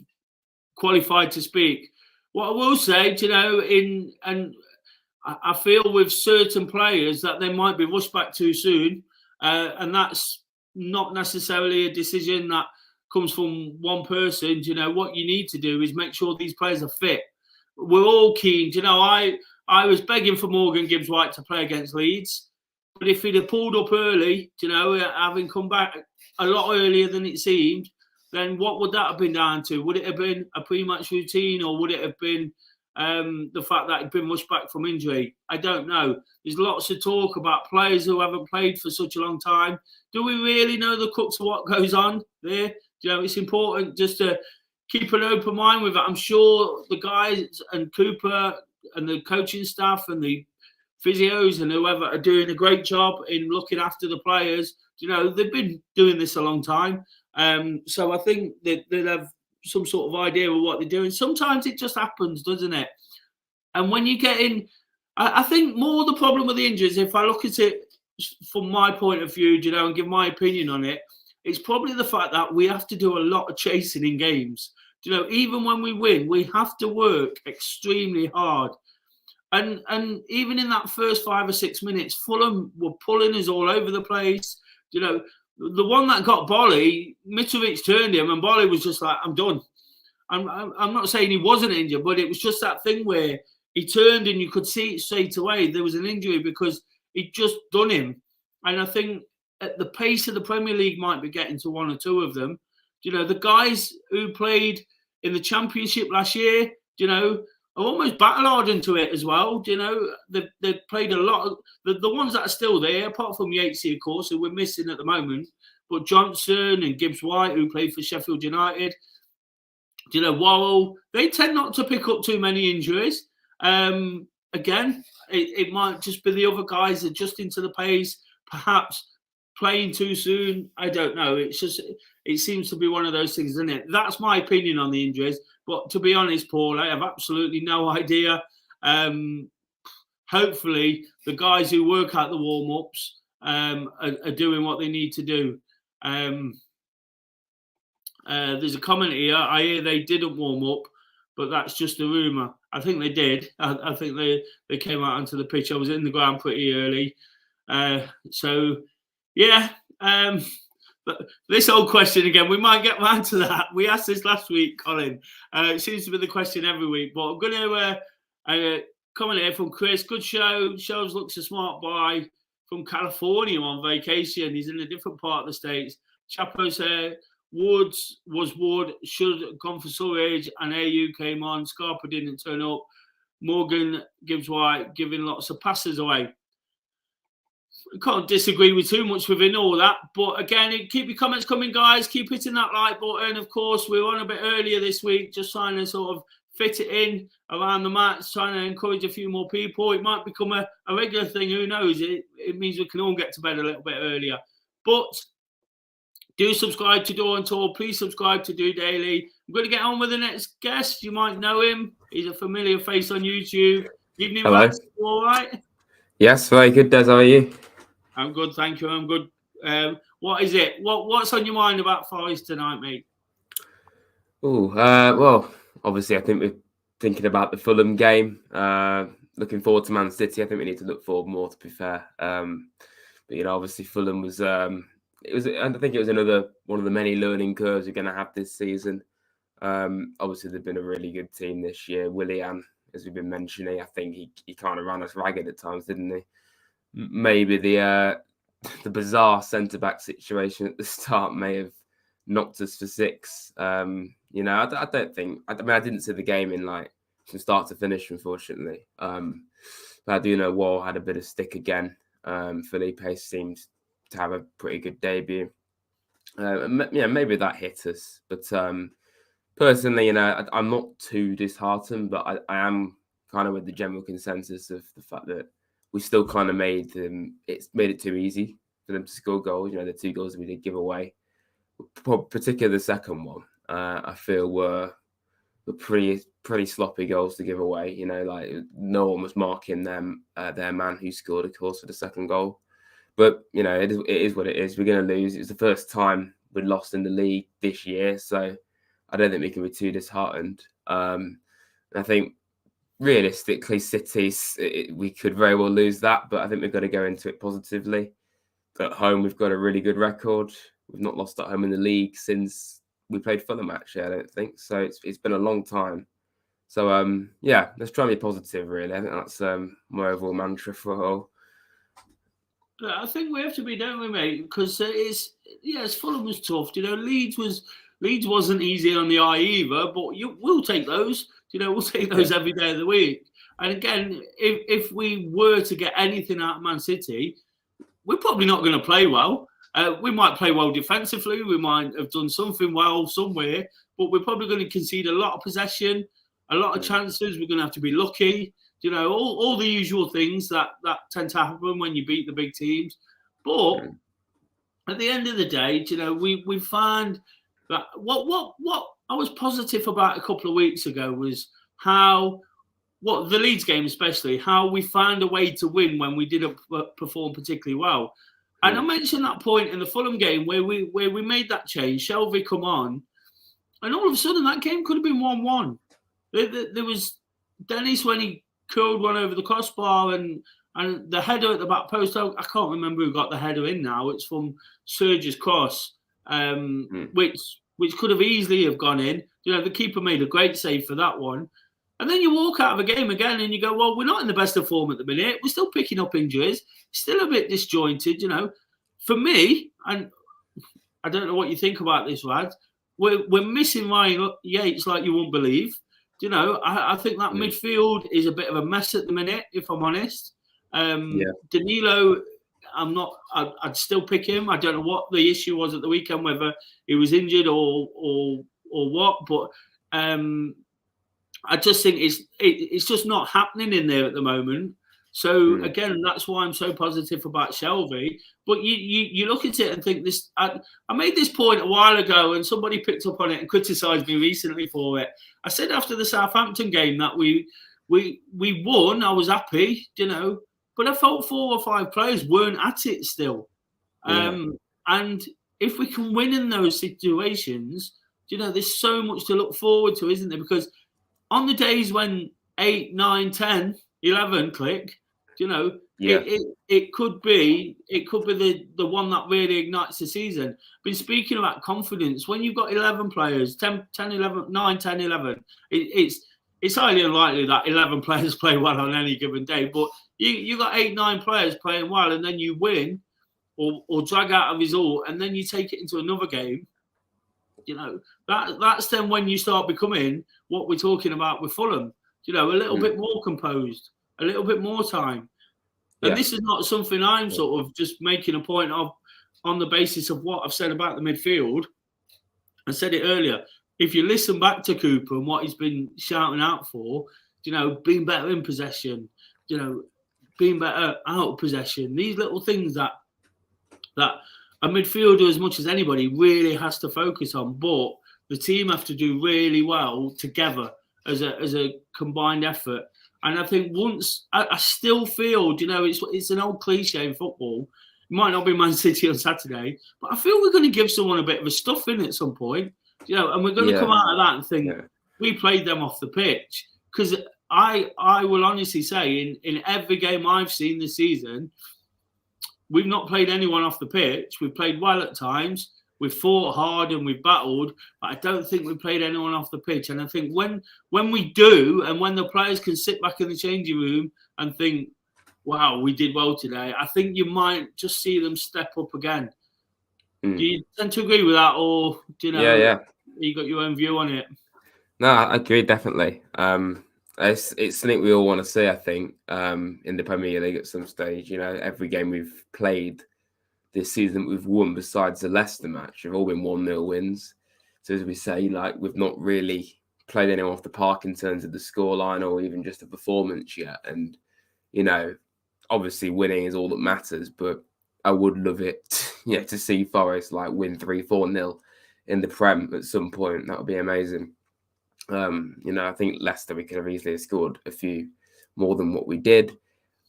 [SPEAKER 1] qualified to speak. What I will say, I feel with certain players that they might be rushed back too soon, and that's not necessarily a decision that comes from one person. What you need to do is make sure these players are fit. We're all keen. I was begging for Morgan Gibbs-White to play against Leeds, but if he'd have pulled up early, having come back a lot earlier than it seemed, then what would that have been down to? Would it have been a pre-match routine, or would it have been the fact that he'd been rushed back from injury. I don't know. There's lots of talk about players who haven't played for such a long time. Do we really know the crux of what goes on there? It's important just to keep an open mind with it. I'm sure the guys and Cooper and the coaching staff and the physios and whoever are doing a great job in looking after the players. They've been doing this a long time. So I think that they'll have some sort of idea of what they're doing. Sometimes it just happens, doesn't it? And when you get in, I think more the problem with the injuries, if I look at it from my point of view, and give my opinion on it, it's probably the fact that we have to do a lot of chasing in games. Even when we win, we have to work extremely hard. And even in that first 5 or 6 minutes, Fulham were pulling us all over the place. The one that got Bolly, Mitrovic turned him, and Bolly was just like, I'm done. I'm not saying he wasn't injured, but it was just that thing where he turned and you could see it straight away. There was an injury because he'd just done him. And I think at the pace of the Premier League might be getting to one or two of them. The guys who played in the Championship last year, are almost battle-hardened to it as well. They've played a lot of the ones that are still there, apart from Yatesy, of course, who we're missing at the moment. But Johnson and Gibbs-White, who played for Sheffield United, Worrell, they tend not to pick up too many injuries. Again, it might just be the other guys adjusting to the pace, perhaps playing too soon. I don't know. It seems to be one of those things, isn't it? That's my opinion on the injuries. But to be honest, Paul, I have absolutely no idea. Hopefully, the guys who work out the warm-ups are doing what they need to do. There's a comment here. I hear they didn't warm up, but that's just a rumour. I think they did. I think they came out onto the pitch. I was in the ground pretty early. So, yeah. But this old question again, we might get round to that. We asked this last week, Colin. It seems to be the question every week. But I'm going to comment here from Chris. Good show. Shows looks a smart boy from California on vacation. He's in a different part of the States. Chapo said Woods was Wood, should have gone for Surridge, and AU came on. Scarpa didn't turn up. Morgan Gibbs White giving lots of passes away. Can't disagree with too much within all that. But again, keep your comments coming, guys. Keep hitting that like button. Of course, we're on a bit earlier this week, just trying to sort of fit it in around the match, trying to encourage a few more people. It might become a regular thing. Who knows? It means we can all get to bed a little bit earlier. But do subscribe to DoreOnTour. Please subscribe to Do Daily. I'm going to get on with the next guest. You might know him. He's a familiar face on YouTube. Evening,
[SPEAKER 3] hello.
[SPEAKER 1] Max. All right?
[SPEAKER 3] Yes, very good, Des. How are you?
[SPEAKER 1] I'm good, thank you. I'm good. What is it? What's on your mind about Forest tonight, mate?
[SPEAKER 3] Well, obviously, I think we're thinking about the Fulham game. Looking forward to Man City. I think we need to look forward more, to be fair. But obviously, Fulham was. I think it was another one of the many learning curves we're going to have this season. Obviously, they've been a really good team this year. Willian, as we've been mentioning, I think he kind of ran us ragged at times, didn't he? Maybe the bizarre centre-back situation at the start may have knocked us for 6. I don't think. I didn't see the game in from start to finish, unfortunately. But I do know Wall had a bit of stick again. Felipe seemed to have a pretty good debut. Maybe that hit us. But personally, I'm not too disheartened, but I am kind of with the general consensus of the fact that we still kind of made it too easy for them to score goals. The 2 goals that we did give away, particularly the second one, I feel were pretty sloppy goals to give away. No one was marking them, their man who scored, of course, for the second goal. But it is what it is. We're going to lose. It's the first time we lost in the league this year, so I don't think we can be too disheartened. I think, realistically, City's, we could very well lose that, but I think we've got to go into it positively. At home, we've got a really good record. We've not lost at home in the league since we played Fulham, actually, I don't think. So it's been a long time. So, let's try and be positive, really. I think that's my overall mantra for a whole.
[SPEAKER 1] I think we have to be, don't we, mate? Because Fulham was tough. Leeds wasn't easy on the eye either, but we'll take those. We'll take those every day of the week. And again, if we were to get anything out of Man City, we're probably not going to play well. We might play well defensively. We might have done something well somewhere, but we're probably going to concede a lot of possession, a lot of chances. We're going to have to be lucky. All the usual things that tend to happen when you beat the big teams. But at the end of the day, we find that what I was positive about a couple of weeks ago was how the Leeds game especially, how we found a way to win when we didn't perform particularly well. And I mentioned that point in the Fulham game where we made that change. Shelby come on, and all of a sudden that game could have been 1-1. There was Dennis when he curled one over the crossbar and the header at the back post. I can't remember who got the header in now. It's from Serge's cross, which could have easily have gone in. The keeper made a great save for that one. And then you walk out of a game again and you go, well, we're not in the best of form at the minute. We're still picking up injuries. Still a bit disjointed, For me, and I don't know what you think about this, Rad, we're missing Ryan Yates like you wouldn't believe. I think that midfield is a bit of a mess at the minute, if I'm honest. Danilo, I'd still pick him. I don't know what the issue was at the weekend, whether he was injured or what, but I just think it's just not happening in there at the moment. So again, that's why I'm so positive about Shelby. But you look at it and think this. I made this point a while ago, and somebody picked up on it and criticised me recently for it. I said after the Southampton game that we won. I was happy, but I felt 4 or 5 players weren't at it still. And if we can win in those situations, there's so much to look forward to, isn't there? Because on the days when 8, 9, 10, 11 click, it could be the one that really ignites the season. Been speaking about confidence. When you've got 11 players, 10, 11, 9, 10, 11, it's highly unlikely that 11 players play well on any given day. But you got 8, 9 players playing well, and then you win or drag out a result, and then you take it into another game. That's then when you start becoming what we're talking about with Fulham. A little bit more composed, a little bit more time. And this is not something I'm sort of just making a point of on the basis of what I've said about the midfield. I said it earlier. If you listen back to Cooper and what he's been shouting out for, being better in possession, being better out of possession, these little things that a midfielder, as much as anybody, really has to focus on. But the team have to do really well together as a combined effort. And I think once I still feel, it's an old cliche in football. It might not be Man City on Saturday, but I feel we're going to give someone a bit of a stuffing at some point, and we're going to come out of that and think we played them off the pitch. Because I will honestly say, in every game I've seen this season, we've not played anyone off the pitch. We've played well at times. We've fought hard and we've battled, but I don't think we've played anyone off the pitch. And I think when we do, and when the players can sit back in the changing room and think, wow, we did well today, I think you might just see them step up again. Do you tend to agree with that, or do you got your own view on it?
[SPEAKER 3] No, I agree, definitely. It's something we all want to see, I think, in the Premier League at some stage. Every game we've played this season we've won, besides the Leicester match, have all been 1-0 wins. So as we say, we've not really played anyone off the park in terms of the scoreline or even just the performance yet. And, obviously winning is all that matters, but I would love it, to see Forest win 3-4-0 in the Prem at some point. That would be amazing. I think Leicester, we could have easily scored a few more than what we did.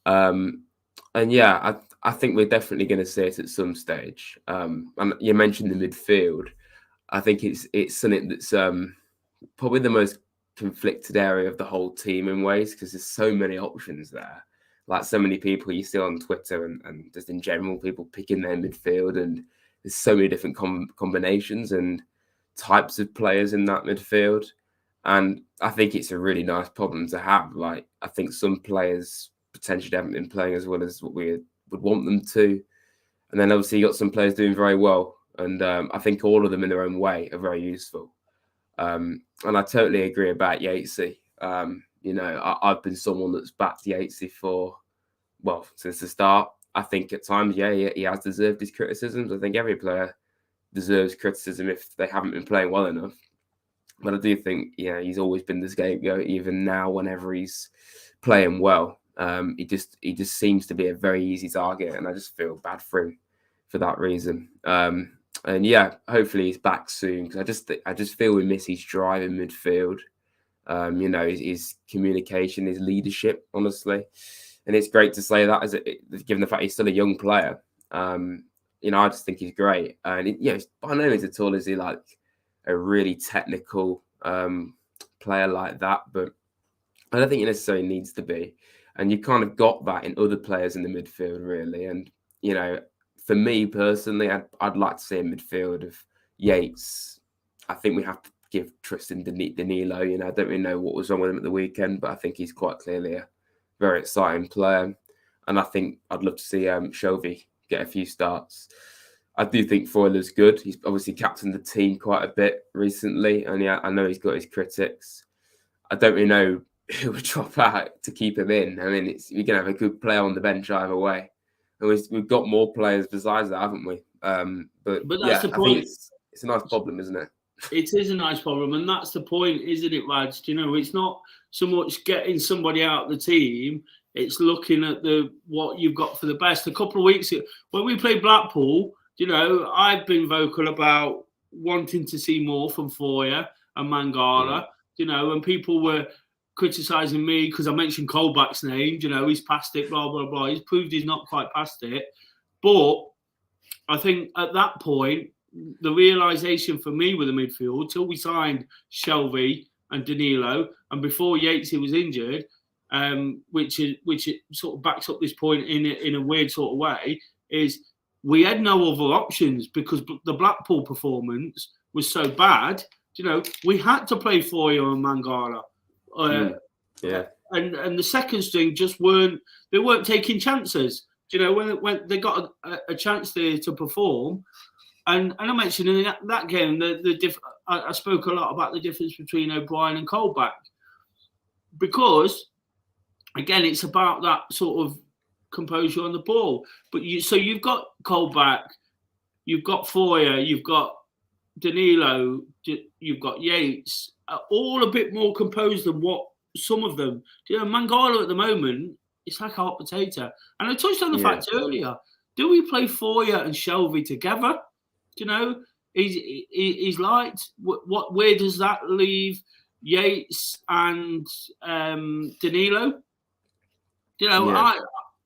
[SPEAKER 3] I think we're definitely going to see it at some stage. And you mentioned the midfield. I think it's something that's probably the most conflicted area of the whole team in ways, because there's so many options there. So many people you see on Twitter and just in general, people picking their midfield, and there's so many different combinations and types of players in that midfield. And I think it's a really nice problem to have. I think some players potentially haven't been playing as well as what we would want them to. And then obviously you got some players doing very well. And I think all of them in their own way are very useful. And I totally agree about Yatesy. I've been someone that's backed Yatesy since the start. I think at times, he has deserved his criticisms. I think every player deserves criticism if they haven't been playing well enough. But I do think, he's always been the scapegoat, even now whenever he's playing well. He just seems to be a very easy target, and I just feel bad for him for that reason. Hopefully he's back soon, because I just feel we miss his drive in midfield. His communication, his leadership, honestly. And it's great to say that, given the fact he's still a young player. I just think he's great. And by no means at all is he like a really technical player like that, but I don't think he necessarily needs to be. And you kind of got that in other players in the midfield, really. And for me personally, I'd like to see a midfield of Yates. I think we have to give Tristan Danilo. I don't really know what was wrong with him at the weekend, but I think he's quite clearly a very exciting player. And I think I'd love to see Shelvey get a few starts. I do think Freuler's good. He's obviously captained the team quite a bit recently. And I know he's got his critics. I don't really know who would drop out to keep him in. I mean, we're going to have a good player on the bench either way. And we've got more players besides that, haven't we? But that's the point. I think it's a nice problem, isn't it?
[SPEAKER 1] It is a nice problem. And that's the point, isn't it, Raj? It's not so much getting somebody out of the team. It's looking at what you've got for the best. A couple of weeks ago, when we played Blackpool, I've been vocal about wanting to see more from Foyer and Mangala, and people were criticising me because I mentioned Colback's name. He's past it, blah, blah, blah. He's proved he's not quite past it. But I think at that point, the realisation for me with the midfield, till we signed Shelvey and Danilo, and before Yatesy was injured, which it sort of backs up this point in a weird sort of way, is we had no other options because the Blackpool performance was so bad. We had to play Foyer and Mangala. And the second string just weren't taking chances. When they got a chance there to perform. And I mentioned in that game, I spoke a lot about the difference between O'Brien and Colback. Because, again, it's about that sort of composure on the ball. But you've got Colback, you've got Foyer, you've got Danilo, you've got Yates, all a bit more composed than what some of them. Mangala at the moment, it's like a hot potato. And I touched on the fact earlier, do we play Foyer and Shelvey together? He's light. Where does that leave Yates and Danilo?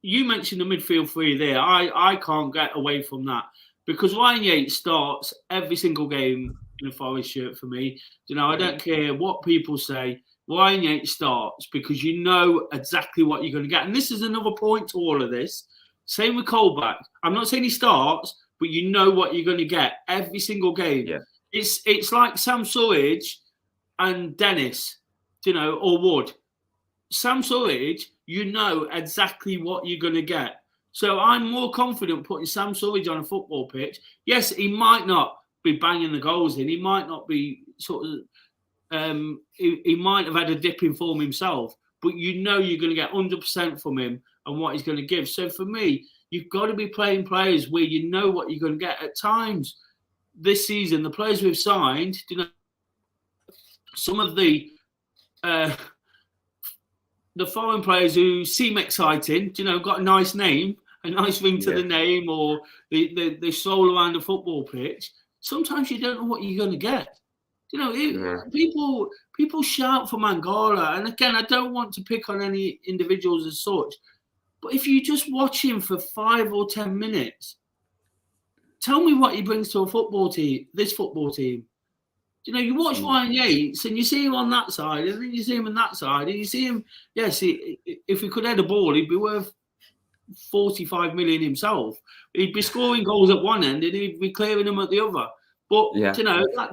[SPEAKER 1] You mentioned the midfield three there. I can't get away from that because Ryan Yates starts every single game in a Forest shirt for me. I don't care what people say. Ryan Yates starts because you know exactly what you're going to get. And this is another point to all of this. Same with Colback. I'm not saying he starts, but you know what you're going to get every single game. Yeah. It's like Sam Surridge and Dennis, or Wood. Sam Surridge, you know exactly what you're going to get. So I'm more confident putting Sam Surridge on a football pitch. Yes, he might not be banging the goals in. He might not be sort of... he might have had a dip in form himself, but you know you're going to get 100% from him and what he's going to give. So for me, you've got to be playing players where you know what you're going to get. At times this season, the players we've signed, some of the foreign players who seem exciting, got a nice name, a nice ring to the name, or they stroll around the football pitch. Sometimes you don't know what you're going to get. People shout for Mangala, and again, I don't want to pick on any individuals as such, but if you just watch him for 5 or 10 minutes, tell me what he brings to a football team. This football team, you watch Ryan Yates, and you see him on that side, and then you see him on that side, and you see him. Yes, if he could head a ball, he'd be worth 45 million himself. He'd be scoring goals at one end, and he'd be clearing them at the other. But,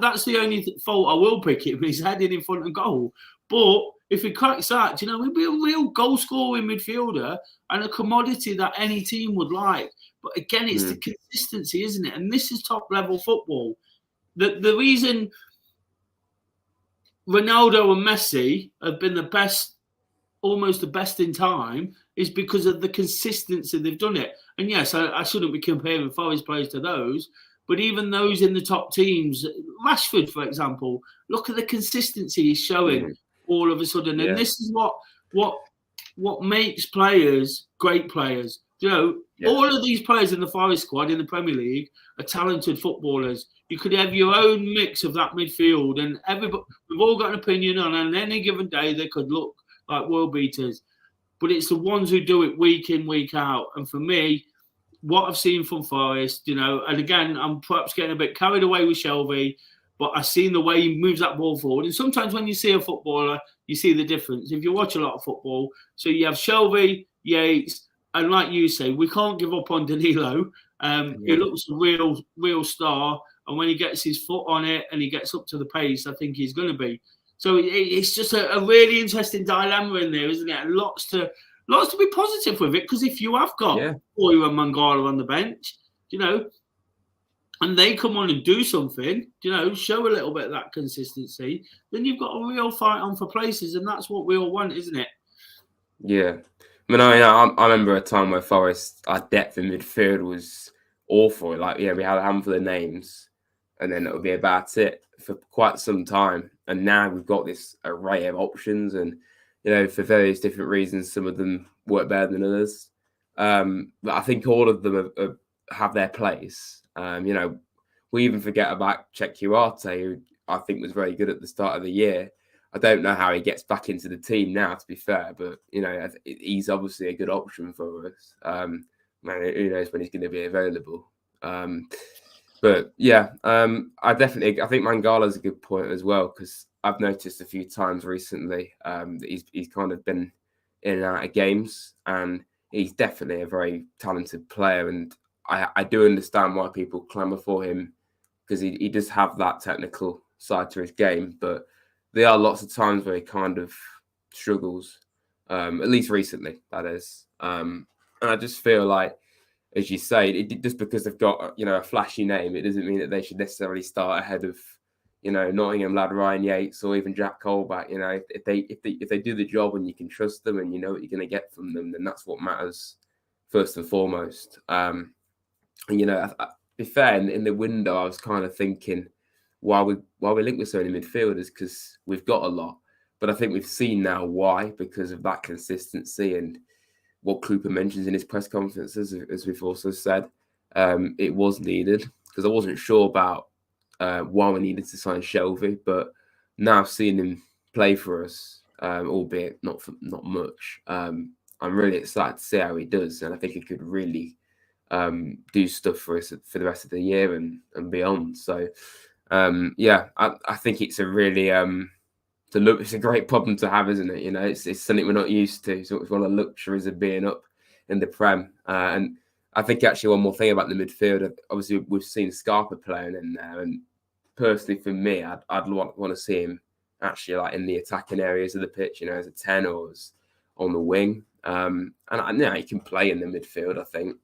[SPEAKER 1] that's the only fault I will pick him. He's heading in front of goal. But if he cracks that, he'd be a real goal-scoring midfielder and a commodity that any team would like. But again, it's the consistency, isn't it? And this is top-level football. The reason Ronaldo and Messi have been the best, almost the best in time, is because of the consistency they've done it. And yes, I shouldn't be comparing Forest players to those, but even those in the top teams, Rashford, for example, look at the consistency he's showing all of a sudden. And this is what makes players great players. You know, all of these players in the Forest squad in the Premier League are talented footballers. You could have your own mix of that midfield, and everybody, we've all got an opinion on any given day they could look like world beaters. But it's the ones who do it week in, week out. And for me, what I've seen from Forest, you know, and again, I'm perhaps getting a bit carried away with Shelby, but I've seen the way he moves that ball forward. And sometimes when you see a footballer, you see the difference. If you watch a lot of football, so you have Shelby, Yates, and like you say, we can't give up on Danilo. He looks a real star. And when he gets his foot on it and he gets up to the pace, I think he's going to be. So it's just a really interesting dilemma in there, isn't it? And lots to be positive with it, because if you have got Boyer and Mangala on the bench, you know, and they come on and do something, you know, show a little bit of that consistency, then you've got a real fight on for places, and that's what we all want, isn't it?
[SPEAKER 3] Yeah. I remember a time where Forest, our depth in midfield was awful. Like, we had a handful of names, and then it would be about it for quite some time. And now we've got this array of options, and, you know, for various different reasons, some of them work better than others. But I think all of them have their place. You know, we even forget about Chekuarte, who I think was very good at the start of the year. I don't know how he gets back into the team now, to be fair, but, you know, he's obviously a good option for us. Who knows when he's going to be available. But yeah, I think Mangala's a good point as well, because I've noticed a few times recently that he's kind of been in and out of games, and he's definitely a very talented player. And I do understand why people clamour for him, because he does have that technical side to his game, but there are lots of times where he kind of struggles, at least recently, that is. And I just feel like, as you say, just because they've got, you know, a flashy name, it doesn't mean that they should necessarily start ahead of, you know, Nottingham lad Ryan Yates or even Jack Colback. You know, if they do the job and you can trust them and you know what you're going to get from them, then that's what matters first and foremost. And, you know, to be fair, in the window, I was kind of thinking, why we link with so many midfielders, because we've got a lot. But I think we've seen now why, because of that consistency and what Cooper mentions in his press conferences, as we've also said. It was needed, because I wasn't sure about why we needed to sign Shelby, but now seeing him play for us, albeit not much, I'm really excited to see how he does, and I think he could really do stuff for us for the rest of the year and beyond. So I think it's a really it's a great problem to have, isn't it? You know, it's something we're not used to. So it's one of the luxuries of being up in the Prem. And I think actually one more thing about the midfield, obviously we've seen Scarpa playing in there, and personally for me, I'd want to see him actually like in the attacking areas of the pitch, you know, as a 10 or as on the wing. And he can play in the midfield, I think.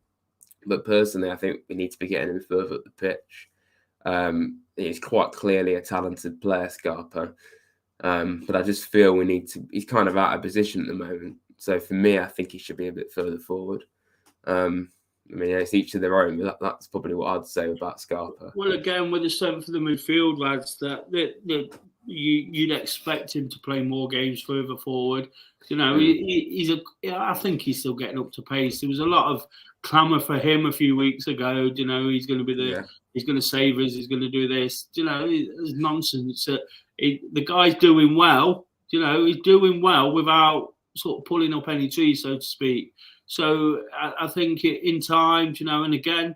[SPEAKER 3] But personally, I think we need to be getting him further up the pitch. He's quite clearly a talented player, Scarpa. But I just feel he's kind of out of position at the moment. So for me, I think he should be a bit further forward. It's each of their own, but that's probably what I'd say about Scarpa.
[SPEAKER 1] Well, again, with the strength of the midfield, lads, that you'd expect him to play more games further forward. You know, I think he's still getting up to pace. There was a lot of clamour for him a few weeks ago. You know, he's going to be he's going to save us. He's going to do this. You know, it's nonsense. The guy's doing well. You know, he's doing well without sort of pulling up any trees, so to speak. So I think in time, you know, and again,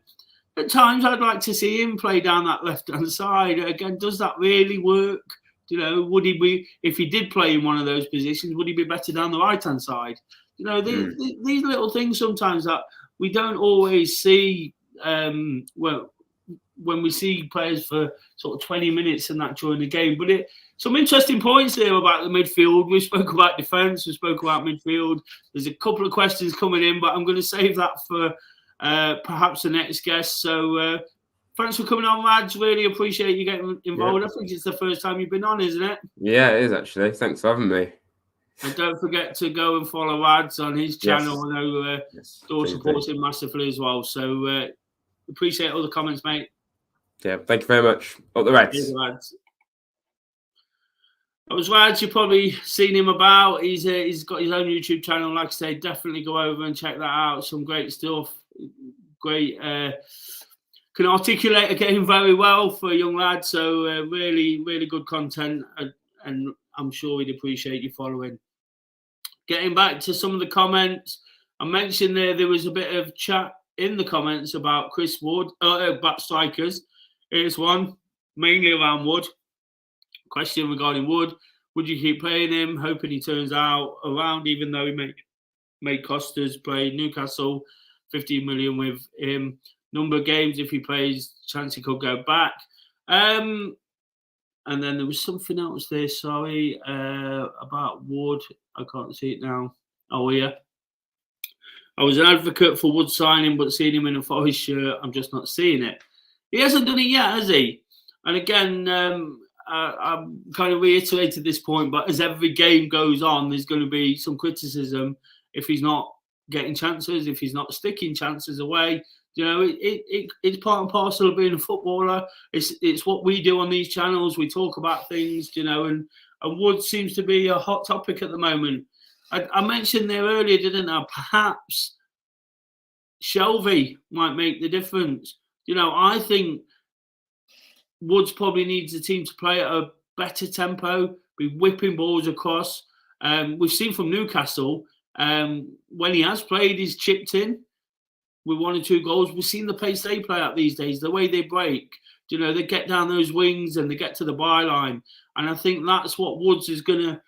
[SPEAKER 1] at times I'd like to see him play down that left-hand side. Again, does that really work? You know, would he be, if he did play in one of those positions, would he be better down the right-hand side? You know, these little things sometimes that we don't always see when we see players for sort of 20 minutes and that during the game. But some interesting points there about the midfield. We spoke about defence, we spoke about midfield. There's a couple of questions coming in, but I'm going to save that for perhaps the next guest. So thanks for coming on, lads. Really appreciate you getting involved. I think it's the first time you've been on, isn't it?
[SPEAKER 3] Yeah, it is actually. Thanks for having me.
[SPEAKER 1] And don't forget to go and follow Ads on his channel. I know Door supports him massively as well. So appreciate all the comments, mate.
[SPEAKER 3] Yeah, thank you very much. Up the Reds.
[SPEAKER 1] Lads. That was Rads. You've probably seen him about. He's got his own YouTube channel. Like I say, definitely go over and check that out. Some great stuff. Great. Can articulate a game very well for a young lad. So really, really good content. And I'm sure he'd appreciate you following. Getting back to some of the comments, I mentioned there was a bit of chat in the comments about Chris Wood, about strikers. Here's one, mainly around Wood. Question regarding Wood. Would you keep playing him, hoping he turns out around, even though he made Costas play Newcastle, 15 million with him. Number of games, if he plays, chance he could go back. And then there was something else there, sorry, about Wood. I can't see it now. Oh, yeah. I was an advocate for Wood signing, but seeing him in a Forest shirt, I'm just not seeing it. He hasn't done it yet, has he? And again, I'm kind of reiterated this point, but as every game goes on, there's going to be some criticism if he's not getting chances, if he's not sticking chances away. You know, it's part and parcel of being a footballer. It's what we do on these channels. We talk about things, you know, and Wood seems to be a hot topic at the moment. I mentioned there earlier, didn't I? Perhaps Shelvey might make the difference. You know, I think Woods probably needs the team to play at a better tempo, be whipping balls across. We've seen from Newcastle, when he has played, he's chipped in with 1 or 2 goals. We've seen the pace they play at these days, the way they break. You know, they get down those wings and they get to the byline. And I think that's what Woods is gonna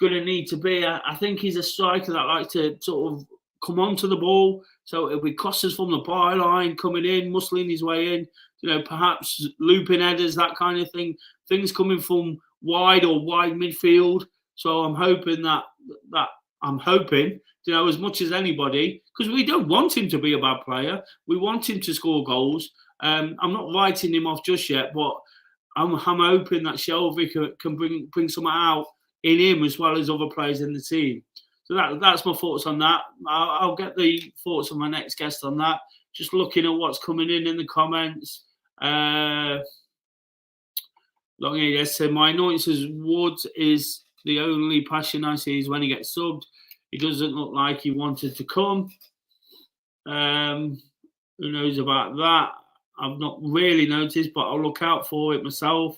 [SPEAKER 1] need to be. I think he's a striker that likes to sort of come onto the ball. So it'll be crosses from the byline, coming in, muscling his way in, you know, perhaps looping headers, that kind of thing. Things coming from wide or wide midfield. So I'm hoping you know, as much as anybody, because we don't want him to be a bad player. We want him to score goals. I'm not writing him off just yet, but I'm hoping that Shelvey can bring something out in him as well as other players in the team. So that's my thoughts on that. I'll get the thoughts of my next guest on that. Just looking at what's coming in the comments. Long yes, so my annoyance is Wood is the only passion I see is when he gets subbed. He doesn't look like he wanted to come. Who knows about that? I've not really noticed, but I'll look out for it myself.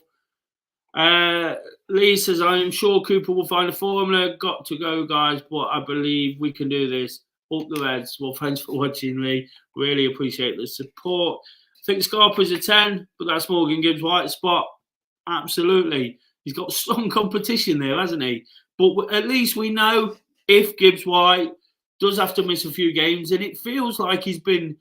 [SPEAKER 1] Lee says, I am sure Cooper will find a formula. Got to go, guys, but I believe we can do this. Up the Reds. Well, thanks for watching, Lee. Really appreciate the support. I think Scarpa's a 10, but that's Morgan Gibbs-White's spot. Absolutely. He's got strong competition there, hasn't he? But at least we know if Gibbs-White does have to miss a few games, and it feels like he's been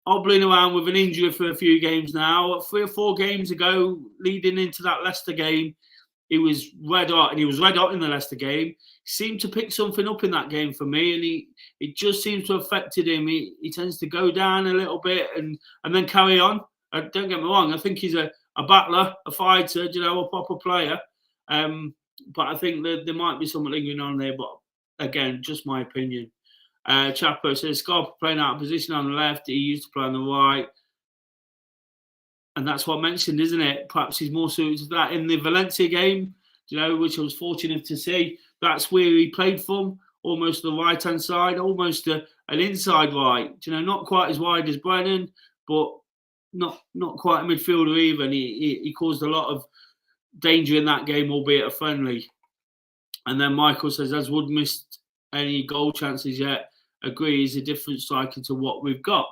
[SPEAKER 1] hobbling around with an injury for a few games now. 3 or 4 games ago, leading into that Leicester game, he was red hot, and he was red hot in the Leicester game. He seemed to pick something up in that game for me, and it just seems to have affected him. He tends to go down a little bit and then carry on. Don't get me wrong, I think he's a battler, a fighter, you know, a proper player. But I think that there might be something lingering on there, but again, just my opinion. Chapo says, Scarpa playing out of position on the left, he used to play on the right. And that's what I mentioned, isn't it? Perhaps he's more suited to that. In the Valencia game, you know, which I was fortunate to see, that's where he played from, almost the right-hand side, almost an inside right. You know, not quite as wide as Brennan, but not quite a midfielder either. And he caused a lot of danger in that game, albeit a friendly. And then Michael says, has Wood missed any goal chances yet? Agree, he's a different striker to what we've got.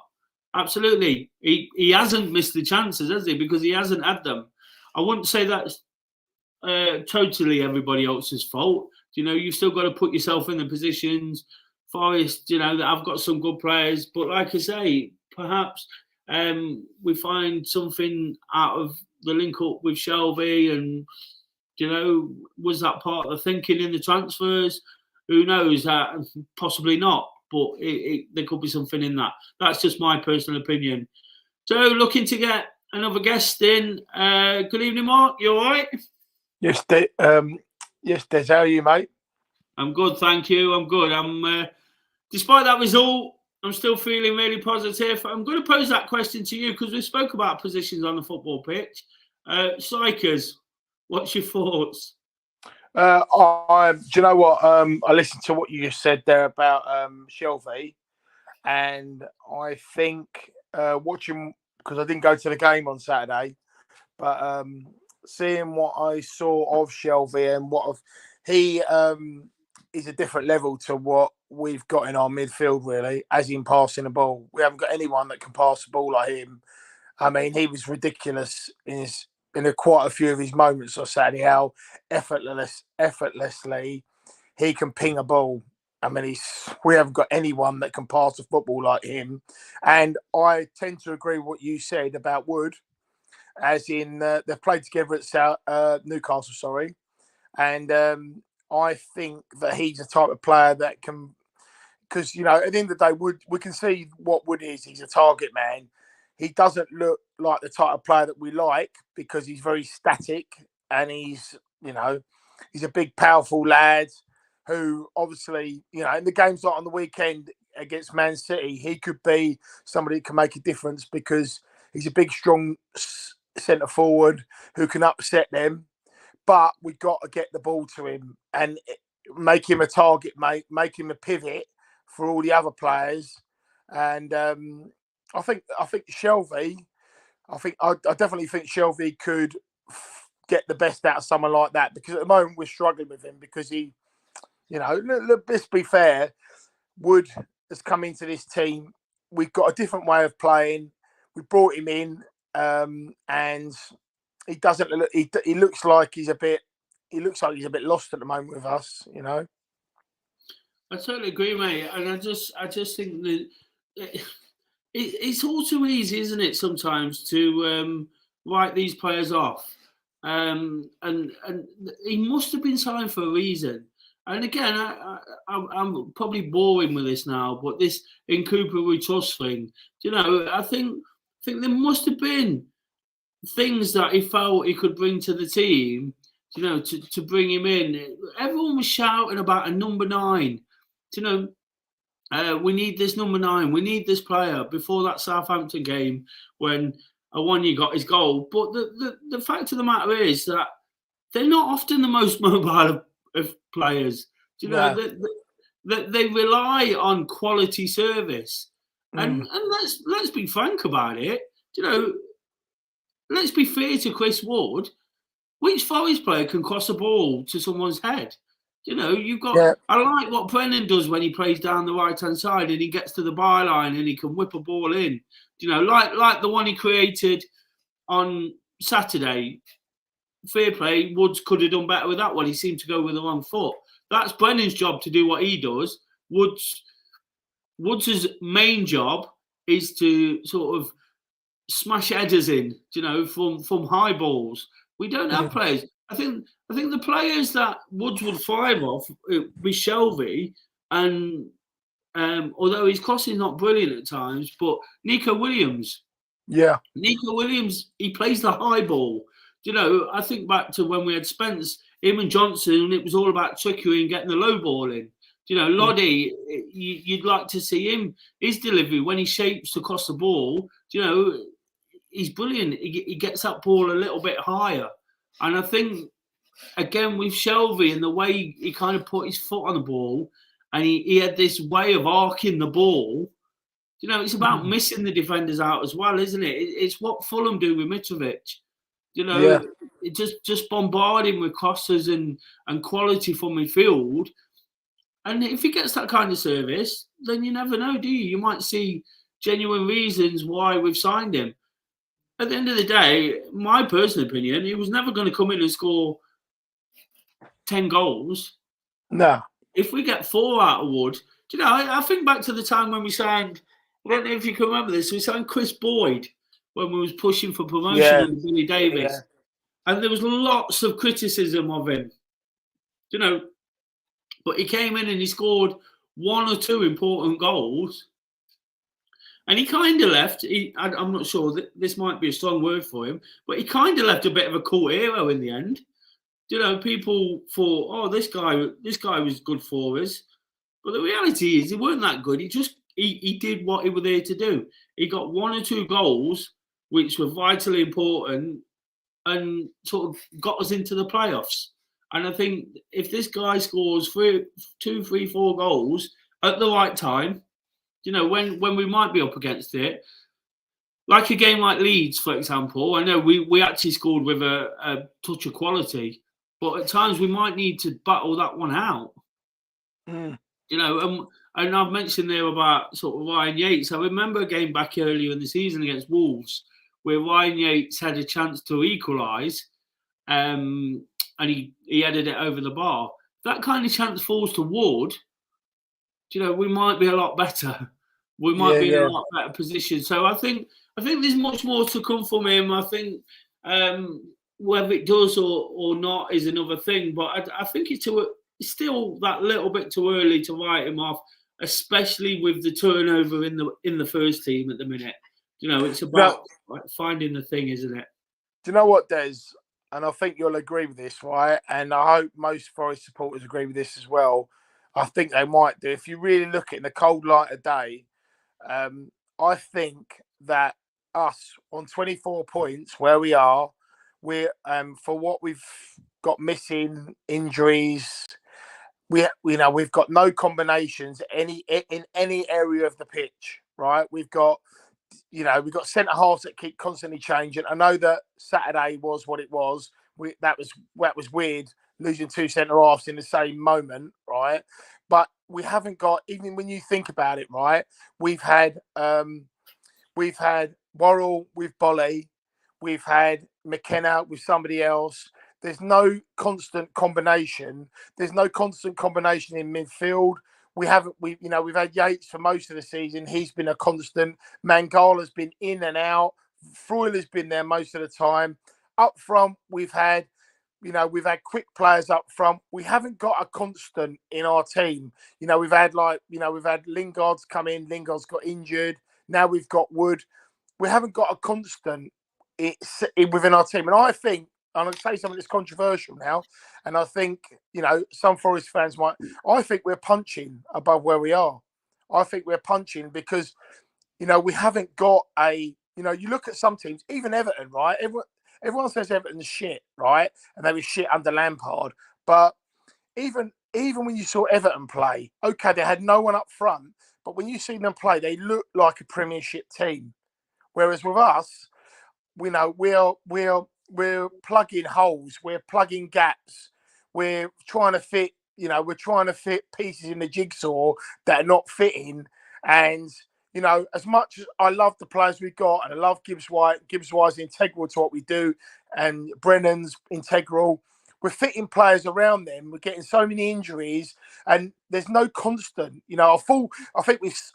[SPEAKER 1] Absolutely. He hasn't missed the chances, has he? Because he hasn't had them. I wouldn't say that's totally everybody else's fault. You know, you've still got to put yourself in the positions. Forest, you know, that I've got some good players. But like I say, perhaps we find something out of the link up with Shelvey, and, you know, was that part of the thinking in the transfers? Who knows? Possibly not. But there could be something in that. That's just my personal opinion. So, looking to get another guest in. Good evening, Mark. You all right?
[SPEAKER 4] Yes, Des. How are you, mate?
[SPEAKER 1] I'm good, thank you. I'm good. Despite that result, I'm still feeling really positive. I'm going to pose that question to you because we spoke about positions on the football pitch. Strikers, what's your thoughts?
[SPEAKER 4] Do you know what? I listened to what you just said there about Shelvey, and I think watching, because I didn't go to the game on Saturday, but seeing what I saw of Shelvey and he is a different level to what we've got in our midfield, really, as in passing the ball. We haven't got anyone that can pass the ball like him. I mean, he was ridiculous in quite a few of his moments on Saturday, how effortlessly he can ping a ball. I mean, we haven't got anyone that can pass the football like him. And I tend to agree with what you said about Wood, as in they've played together at Newcastle, and I think that he's the type of player that can, because, at the end of the day, we can see what Wood is. He's a target man. He doesn't look like the type of player that we like because he's very static, and he's a big, powerful lad who obviously, in the games like on the weekend against Man City, he could be somebody that can make a difference because he's a big, strong centre forward who can upset them. But we've got to get the ball to him and make him a target, make him a pivot for all the other players. And I think Shelvey, I definitely think Shelvey could get the best out of someone like that, because at the moment we're struggling with him because he, let's be fair, Wood has come into this team. We've got a different way of playing. We brought him in, and he doesn't look. He looks like he's a bit. He looks like he's a bit lost at the moment with us. I
[SPEAKER 1] totally agree, mate. And I just think that it's all too easy, isn't it? Sometimes to write these players off, and he must have been signed for a reason. And again, I'm probably boring with this now, but this in Cooper with Trust thing, I think there must have been things that he felt he could bring to the team, to bring him in. Everyone was shouting about a number 9. We need this number 9. We need this player before that Southampton game when Awoniyi got his goal. But the fact of the matter is that they're not often the most mobile of players. That they rely on quality service, and let's be frank about it. Let's be fair to Chris Wood. Which Forest player can cross a ball to someone's head? You've got. Yeah. I like what Brennan does when he plays down the right hand side and he gets to the byline and he can whip a ball in. Like the one he created on Saturday. Fair play. Woods could have done better with that one. He seemed to go with the wrong foot. That's Brennan's job to do what he does. Woods' main job is to sort of smash headers in, from high balls. We don't have players. I think the players that Woods would thrive off with Shelvey, and although his crossing is not brilliant at times, but Nico Williams.
[SPEAKER 4] Yeah.
[SPEAKER 1] Nico Williams, he plays the high ball. I think back to when we had Spence, him and Johnson, it was all about trickery and getting the low ball in. Loddy, you'd like to see him, his delivery, when he shapes across the ball, he's brilliant. He gets that ball a little bit higher. And I think, again, with Shelvey and the way he kind of put his foot on the ball, and he had this way of arcing the ball, it's about missing the defenders out as well, isn't it? It's what Fulham do with Mitrovic. It just bombard him with crosses and quality from midfield. And if he gets that kind of service, then you never know, do you? You might see genuine reasons why we've signed him. At the end of the day, my personal opinion, he was never going to come in and score 10 goals.
[SPEAKER 4] No.
[SPEAKER 1] If we get 4 out of Wood, I think back to the time when we signed, I don't know if you can remember this, we signed Chris Boyd when we was pushing for promotion under Billy Davis. Yeah. And there was lots of criticism of him. But he came in and he scored 1 or 2 important goals. And he kind of left. I'm not sure that this might be a strong word for him, but he kind of left a bit of a cult hero in the end. You know, people thought, "Oh, this guy was good for us," but the reality is, he weren't that good. He did what he was there to do. He got 1 or 2 goals, which were vitally important, and sort of got us into the playoffs. And I think if this guy scores 2, 3, 4 goals at the right time, you know, when we might be up against it, like a game like Leeds, for example, I know we actually scored with a touch of quality, but at times we might need to battle that one out.
[SPEAKER 4] Mm.
[SPEAKER 1] You know, and I've mentioned there about sort of Ryan Yates. I remember a game back earlier in the season against Wolves where Ryan Yates had a chance to equalise, and he headed it over the bar. That kind of chance falls to Ward. You know, we might be a lot better. We might be in a lot better position. So I think there's much more to come from him. I think whether it does or not is another thing. But I think it's still that little bit too early to write him off, especially with the turnover in the first team at the minute. You know, it's about finding the thing, isn't it?
[SPEAKER 4] Do you know what, Des? And I think you'll agree with this, right? And I hope most Forest supporters agree with this as well. I think they might do. If you really look at it in the cold light of day, I think that us on 24 points where we are, we're for what we've got missing, injuries, we've got no combinations in any area of the pitch, right? We've got centre halves that keep constantly changing. I know that Saturday was what it was. That was weird, losing 2 centre halves in the same moment, right? But we haven't got, even when you think about it, right? We've had Worrell with Bolly, we've had McKenna with somebody else. There's no constant combination. There's no constant combination in midfield. We've had Yates for most of the season. He's been a constant. Mangala's been in and out. Freuler's been there most of the time. Up front, we've had quick players up front. We haven't got a constant in our team. We've had Lingard's come in. Lingard's got injured. Now we've got Wood. We haven't got a constant within our team. And I think, I'm going to say something that's controversial now, and I think, some Forest fans might, I think we're punching above where we are. I think we're punching because, we haven't got you look at some teams, even Everton, right? Everyone says Everton's shit, right? And they were shit under Lampard. But even when you saw Everton play, okay, they had no one up front, but when you see them play, they look like a Premiership team. Whereas with us, we're plugging holes, we're plugging gaps, we're trying to fit, pieces in the jigsaw that are not fitting. And, as much as I love the players we've got, and I love Gibbs White's integral to what we do, and Brennan's integral, we're fitting players around them. We're getting so many injuries, and there's no constant. I think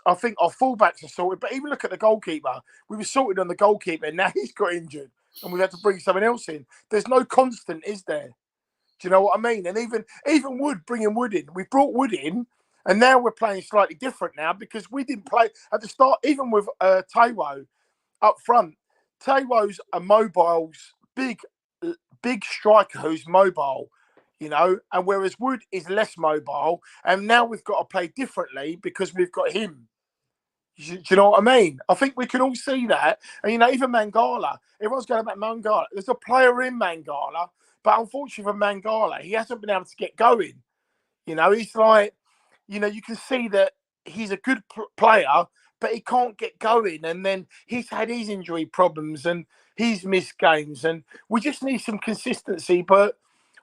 [SPEAKER 4] our fullbacks are sorted, but even look at the goalkeeper. We were sorted on the goalkeeper, and now he's got injured, and we had to bring someone else in. There's no constant, is there? Do you know what I mean? And even Wood, bringing Wood in, we brought Wood in, and now we're playing slightly different now because we didn't play at the start, even with Taiwo up front. Taiwo's a mobile, big striker who's mobile, and whereas Wood is less mobile, and now we've got to play differently because we've got him. Do you know what I mean? I think we can all see that. And, even Mangala, everyone's going about Mangala. There's a player in Mangala, but unfortunately for Mangala, he hasn't been able to get going. He's like, you can see that he's a good player, but he can't get going. And then he's had his injury problems and he's missed games. And we just need some consistency. But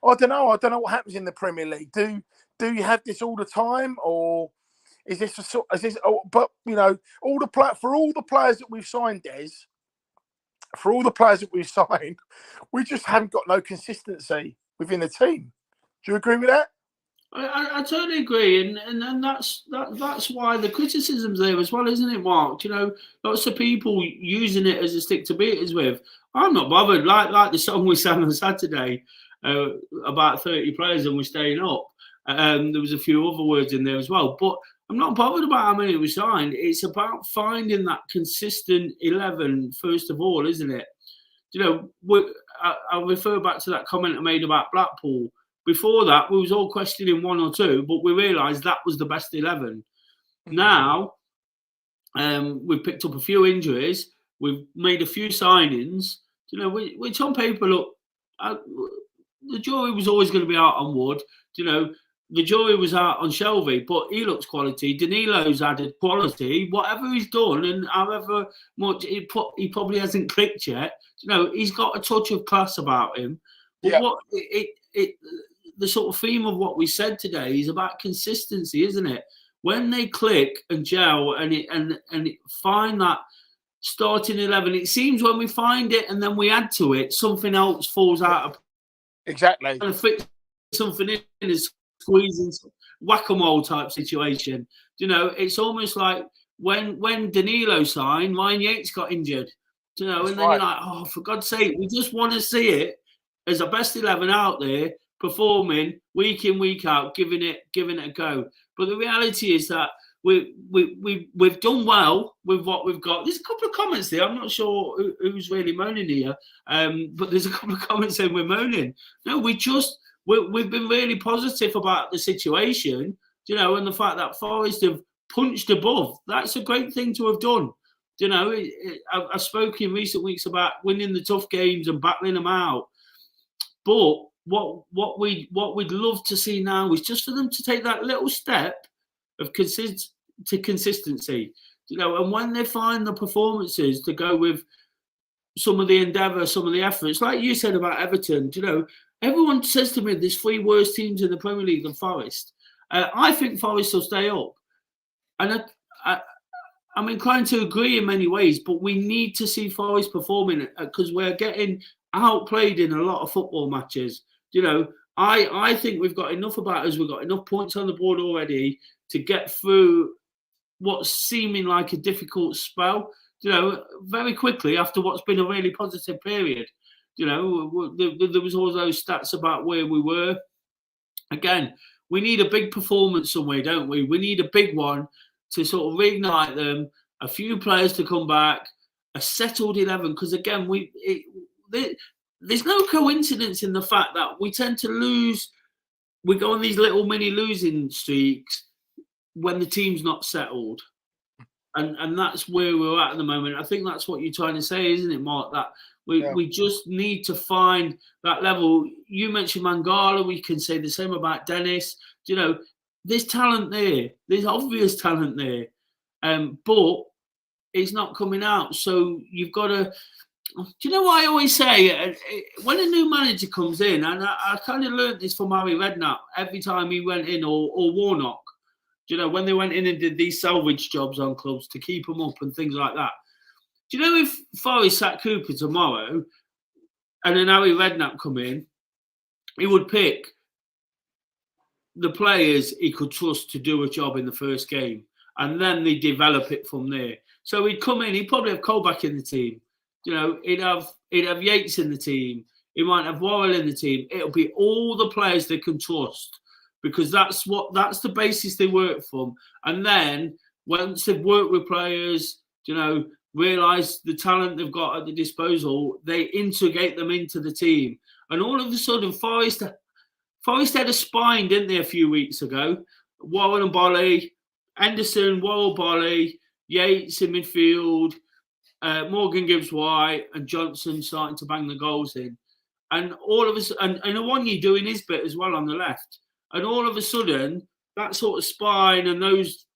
[SPEAKER 4] I don't know. I don't know what happens in the Premier League. Do you have this all the time, or is this but all the players that we've signed, Des, we just haven't got no consistency within the team. Do you agree with that?
[SPEAKER 1] I totally agree, and that's why the criticism's there as well, isn't it, Mark? Lots of people using it as a stick to beat us with. I'm not bothered. Like the song we sang on Saturday about 30 players and we're staying up. There was a few other words in there as well. But I'm not bothered about how many we signed. It's about finding that consistent 11, first of all, isn't it? You know, I'll refer back to that comment I made about Blackpool. Before that, we was all questioning one or two, but we realised that was the best 11. Now, we've picked up a few injuries. We've made a few signings. You know, which on paper, look, the jury was always going to be out on Wood. You know, the jury was out on Shelby, but he looks quality. Danilo's added quality. Whatever he's done, and however much he probably hasn't clicked yet. You know, he's got a touch of class about him. But the sort of theme of what we said today is about consistency, isn't it? When they click and gel and find that starting 11, it seems when we find it and then we add to it, something else falls out of.
[SPEAKER 4] Exactly.
[SPEAKER 1] And fit something in is squeezing, whack-a-mole type situation. You know, it's almost like when Danilo signed, Ryan Yates got injured. You know, and then you're like, oh, for God's sake, we just want to see it as a best 11 out there, performing week in, week out, giving it a go. But the reality is that we've done well with what we've got. There's a couple of comments there. I'm not sure who's really moaning here, but there's a couple of comments saying we're moaning. No, we've been really positive about the situation, you know, and the fact that Forest have punched above. That's a great thing to have done. You know, I've spoken in recent weeks about winning the tough games and battling them out. But what we'd love to see now is just for them to take that little step of consistency, you know, and when they find the performances to go with some of the endeavour, some of the efforts, like you said about Everton, you know, everyone says to me there's 3 worse teams in the Premier League than Forest. I think Forest will stay up, and I'm inclined to agree in many ways, but we need to see Forest performing because we're getting outplayed in a lot of football matches. You know, I think we've got enough about us. We've got enough points on the board already to get through what's seeming like a difficult spell, you know, very quickly after what's been a really positive period. You know, there was all those stats about where we were. Again, we need a big performance somewhere, don't we? We need a big one to sort of reignite them, a few players to come back, a settled 11. Because again, there's no coincidence in the fact that we tend to lose. We go on these little mini losing streaks when the team's not settled. And that's where we're at the moment. I think that's what you're trying to say, isn't it, Mark? That we just need to find that level. You mentioned Mangala. We can say the same about Dennis. You know, there's talent there. There's obvious talent there. But it's not coming out. So you've got to... Do you know what I always say? When a new manager comes in, and I kind of learned this from Harry Redknapp every time he went in, or Warnock, you know, when they went in and did these salvage jobs on clubs to keep them up and things like that. Do you know if Forest sat Cooper tomorrow and then Harry Redknapp come in, he would pick the players he could trust to do a job in the first game, and then they develop it from there. So he'd come in, he'd probably have Colback in the team. You know, he'd have Yates in the team. He might have Worrell in the team. It'll be all the players they can trust, because that's the basis they work from. And then once they've worked with players, you know, realise the talent they've got at the disposal, they integrate them into the team. And all of a sudden, Forest had a spine, didn't they, a few weeks ago? Worrell and Bolly, Anderson, Worrell, Bolly, Yates in midfield, Morgan Gibbs-White and Johnson starting to bang the goals in. And all of us, and Awonyi doing his bit as well on the left. And all of a sudden, that sort of spine and those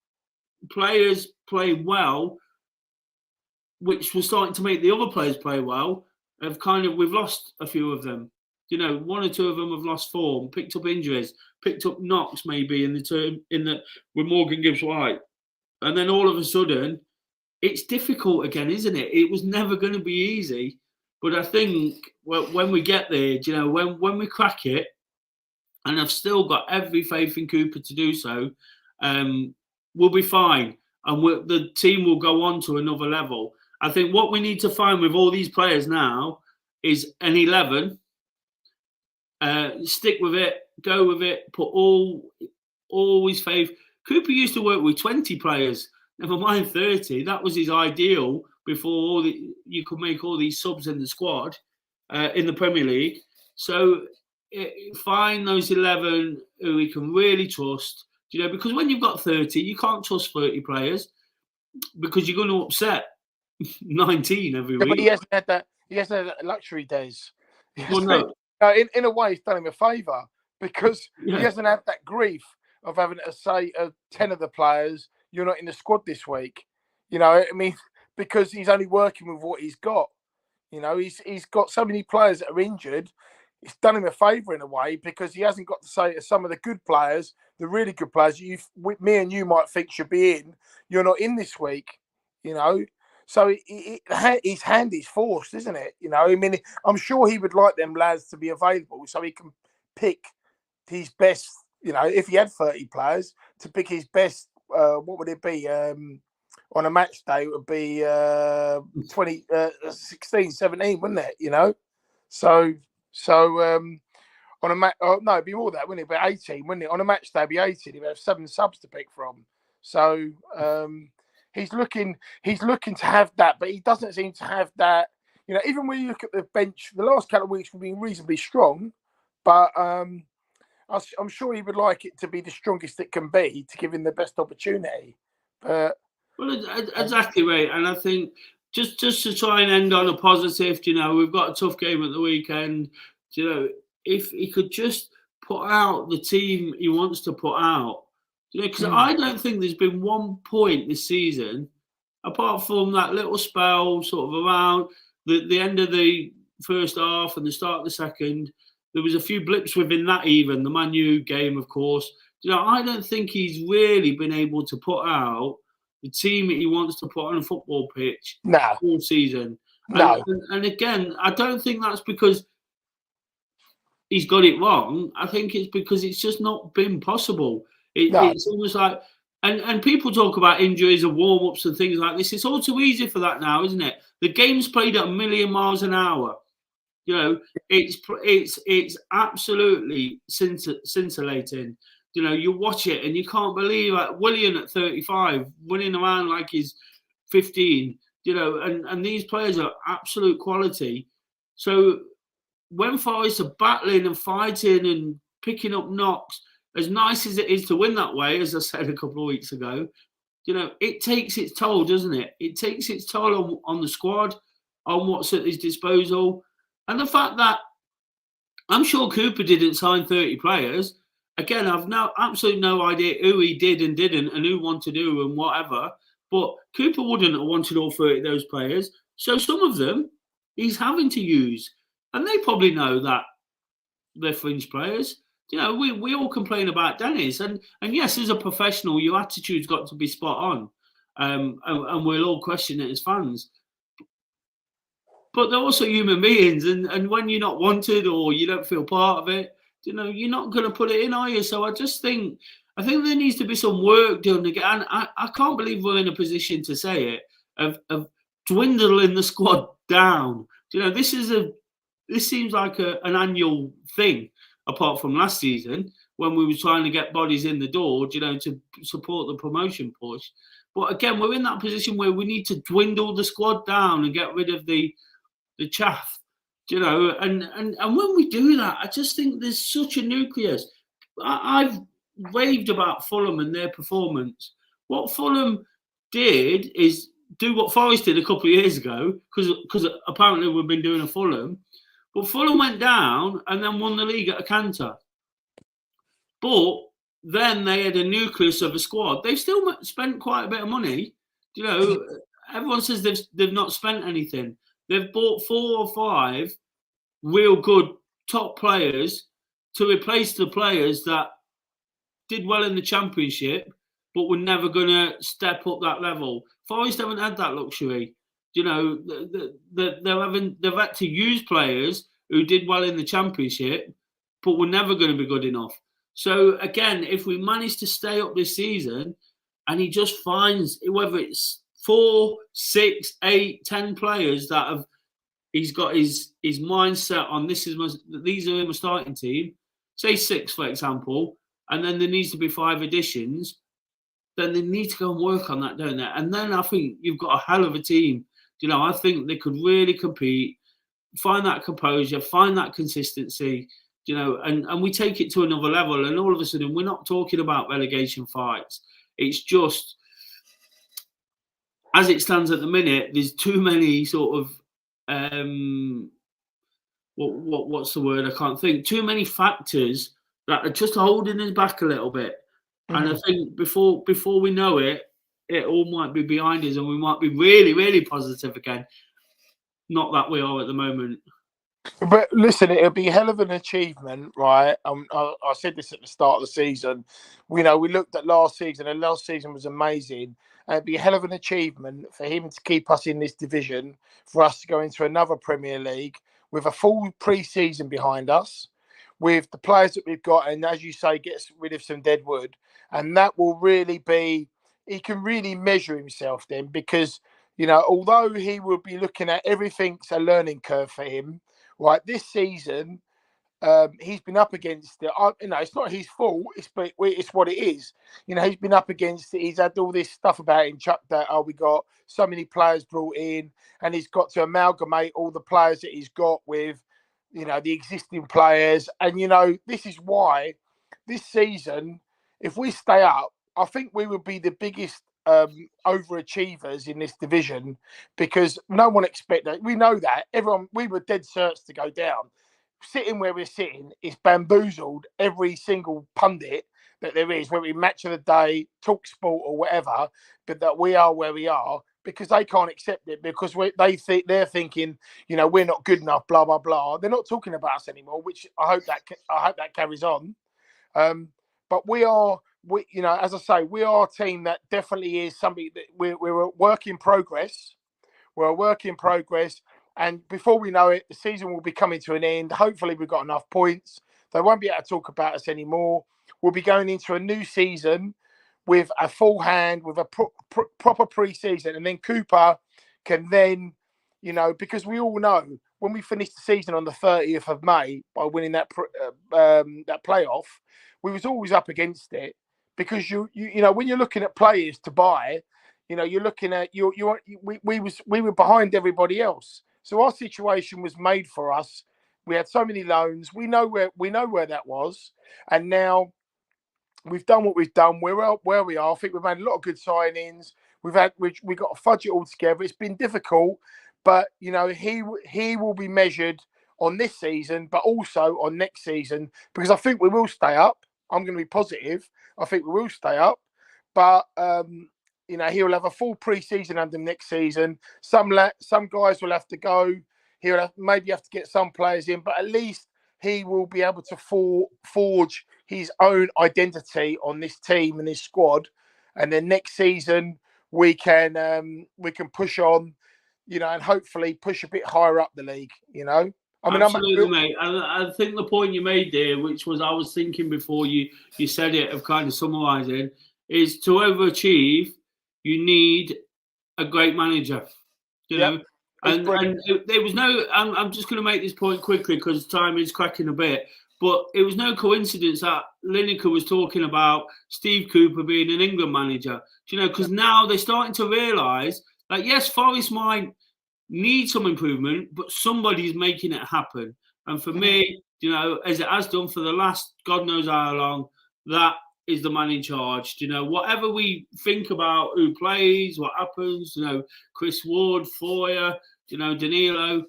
[SPEAKER 1] players play well, which was starting to make the other players play well, we've lost a few of them. You know, 1 or 2 of them have lost form, picked up injuries, picked up knocks maybe with Morgan Gibbs-White. And then all of a sudden, it's difficult again, isn't it? It was never going to be easy. But I think when we get there, you know, when we crack it, and I've still got every faith in Cooper to do so, we'll be fine. And the team will go on to another level. I think what we need to find with all these players now is an 11. Stick with it, go with it, put all his faith. Cooper used to work with 20 players, never mind 30. That was his ideal before you could make all these subs in the squad in the Premier League. So find those 11 who we can really trust, because when you've got 30, you can't trust 30 players because you're going to upset 19 every week.
[SPEAKER 4] But he hasn't had that. He hasn't had that luxury, Des.
[SPEAKER 1] Well, no.
[SPEAKER 4] In a way, it's done him a favour because he hasn't had that grief of having to say 10 of the players, you're not in the squad this week. Because he's only working with what he's got. He's got so many players that are injured. It's done him a favour in a way because he hasn't got to say to some of the good players, the really good players, me and you might think should be in, you're not in this week. So his hand is forced, isn't it? I'm sure he would like them lads to be available so he can pick his best, if he had 30 players, to pick his best, what would it be? On a match day, it would be 16, 17, wouldn't it? So on a match, no, it'd be more than that, wouldn't it? But 18, wouldn't it? On a match day, it'd be 18. He'd have 7 subs to pick from. So he's looking to have that, but he doesn't seem to have that. Even when you look at the bench, the last couple of weeks have been reasonably strong, but I'm sure he would like it to be the strongest it can be to give him the best opportunity. Well,
[SPEAKER 1] exactly right, and I think just to try and end on a positive, we've got a tough game at the weekend. If he could just put out the team he wants to put out, because I don't think there's been one point this season, apart from that little spell sort of around the end of the first half and the start of the second. There was a few blips within that, even the Man U game, of course. I don't think he's really been able to put out the team that he wants to put on a football pitch all season.
[SPEAKER 4] No.
[SPEAKER 1] And again, I don't think that's because he's got it wrong. I think it's because it's just not been possible. It's almost like, and people talk about injuries and warm-ups and things like this. It's all too easy for that now, isn't it? The game's played at 1,000,000 miles an hour. It's absolutely scintillating. You watch it and you can't believe Willian at 35 running around like he's 15. And these players are absolute quality. So when Forest are battling and fighting and picking up knocks, as nice as it is to win that way, as I said a couple of weeks ago, it takes its toll, doesn't it? It takes its toll on the squad, on what's at his disposal. And the fact that I'm sure Cooper didn't sign 30 players. Again, I've absolutely no idea who he did and didn't and who wanted to do and whatever. But Cooper wouldn't have wanted all 30 of those players. So some of them he's having to use. And they probably know that they're fringe players. We all complain about Dennis. And yes, as a professional, your attitude's got to be spot on. And we'll all question it as fans. But they're also human beings. And when you're not wanted or you don't feel part of it, you're not going to put it in, are you? So I think there needs to be some work done again. And I can't believe we're in a position to say it, of dwindling the squad down. This seems like an annual thing, apart from last season when we were trying to get bodies in the door, to support the promotion push. But again, we're in that position where we need to dwindle the squad down and get rid of the chaff. And when we do that, I just think there's such a nucleus. I've raved about Fulham and their performance. What Fulham did is do what Forest did a couple of years ago, because apparently we've been doing a Fulham. But Fulham went down and then won the league at a canter. But then they had a nucleus of a squad. They've still spent quite a bit of money. Everyone says they've not spent anything. They've bought 4 or 5 real good top players to replace the players that did well in the Championship but were never going to step up that level. Forest haven't had that luxury. They've had to use players who did well in the Championship but were never going to be good enough. So again, if we manage to stay up this season and he just finds, whether it's 4, 6, 8, 10 players that he's got his mindset on, these are in my starting team, say 6, for example, and then there needs to be 5 additions, then they need to go and work on that, don't they? And then I think you've got a hell of a team. I think they could really compete, find that composure, find that consistency, and we take it to another level. And all of a sudden, we're not talking about relegation fights. It's just, as it stands at the minute, there's too many sort of, what's the word? I can't think. Too many factors that are just holding us back a little bit. And I think before we know it, it all might be behind us and we might be really, really positive again. Not that we are at the moment.
[SPEAKER 4] But listen, it'll be a hell of an achievement, right? I said this at the start of the season. We looked at last season, and last season was amazing. And it'd be a hell of an achievement for him to keep us in this division, for us to go into another Premier League with a full pre-season behind us, with the players that we've got, and as you say, gets rid of some dead wood. And that will really be, he can really measure himself then, because, although he will be looking at everything's a learning curve for him, right, this season, he's been up against it. It's not his fault. It's what it is. He's been up against it. He's had all this stuff about him chucked out. Oh, we got so many players brought in, and he's got to amalgamate all the players that he's got with, the existing players. And, this is why this season, if we stay up, I think we would be the biggest overachievers in this division, because no one expected. We know that we were dead certs to go down. Sitting where we're sitting is bamboozled every single pundit that there is, whether it Match of the Day, Talk Sport, or whatever. But that we are where we are because they can't accept it, because they're thinking, we're not good enough, blah blah blah. They're not talking about us anymore, which I hope that carries on. But we are. As I say, we are a team that definitely is something that we're a work in progress. We're a work in progress. And before we know it, the season will be coming to an end. Hopefully, we've got enough points. They won't be able to talk about us anymore. We'll be going into a new season with a full hand, with a proper pre-season. And then Cooper can then, because we all know when we finished the season on the 30th of May by winning that playoff, we was always up against it. Because when you're looking at players to buy, you're looking at we were behind everybody else. So our situation was made for us. We had so many loans. We know where that was, and now we've done what we've done. We're where we are. I think we've made a lot of good signings. We got to fudge it all together. It's been difficult, but he will be measured on this season, but also on next season, because I think we will stay up. I'm going to be positive. I think we will stay up, but he'll have a full pre-season under next season. Some guys will have to go. He'll maybe have to get some players in, but at least he will be able to forge his own identity on this team and this squad. And then next season we can push on, and hopefully push a bit higher up the league.
[SPEAKER 1] Absolutely, mate. I think the point you made there, which was I was thinking before you said it, of kind of summarising, is to overachieve, you need a great manager. And there was no. I'm just going to make this point quickly because time is cracking a bit. But it was no coincidence that Lineker was talking about Steve Cooper being an England manager. Because now they're starting to realise that yes, Forest might need some improvement, but somebody's making it happen. And for me, as it has done for the last God knows how long, that is the man in charge. Whatever we think about who plays, what happens, Chris Ward, Foyer, Danilo,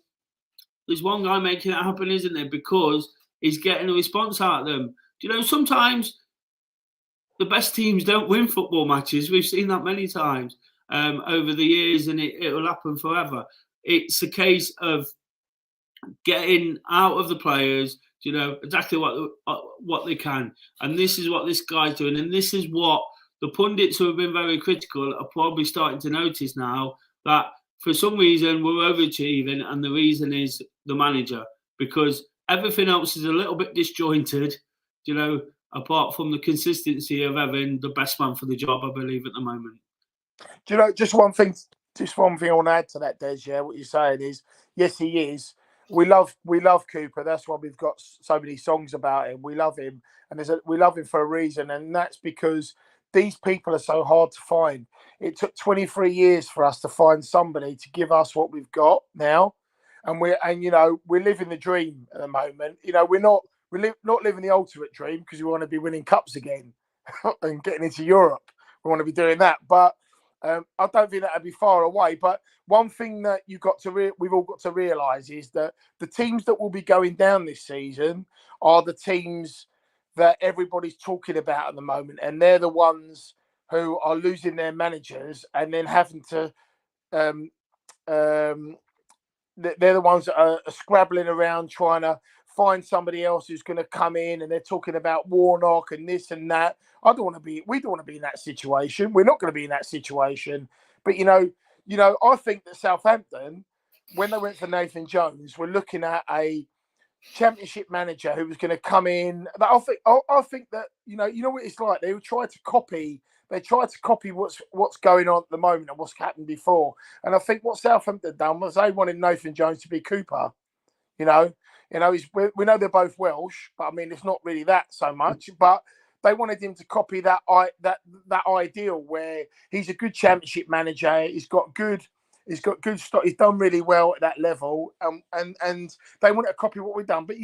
[SPEAKER 1] there's one guy making it happen, isn't there? Because he's getting a response out of them. Sometimes the best teams don't win football matches. We've seen that many times over the years, and it will happen forever. It's a case of getting out of the players, exactly what they can. And this is what this guy's doing. And this is what the pundits who have been very critical are probably starting to notice now, that for some reason we're overachieving. And the reason is the manager, because everything else is a little bit disjointed, apart from the consistency of having the best man for the job, I believe, at the moment.
[SPEAKER 4] Just one thing I want to add to that, Des. Yeah, what you're saying is, yes, he is. we love Cooper. That's why we've got so many songs about him. We love him, and we love him for a reason, and that's because these people are so hard to find. It took 23 years for us to find somebody to give us what we've got now, and we're living the dream at the moment. We're not living the ultimate dream because we want to be winning cups again and getting into Europe. We want to be doing that, but I don't think that'd be far away. But one thing that we've all got to realise is that the teams that will be going down this season are the teams that everybody's talking about at the moment, and they're the ones who are losing their managers and then having to. They're the ones that are scrabbling around trying to find somebody else who's going to come in, and they're talking about Warnock and this and that. We don't want to be in that situation. We're not going to be in that situation. But I think that Southampton, when they went for Nathan Jones, were looking at a Championship manager who was going to come in. I think that you know what it's like. They tried to copy what's going on at the moment and what's happened before. And I think what Southampton done was they wanted Nathan Jones to be Cooper. We know they're both Welsh, but I mean it's not really that so much. But they wanted him to copy that ideal where he's a good Championship manager. He's got good stock. He's done really well at that level, and they want to copy what we've done. But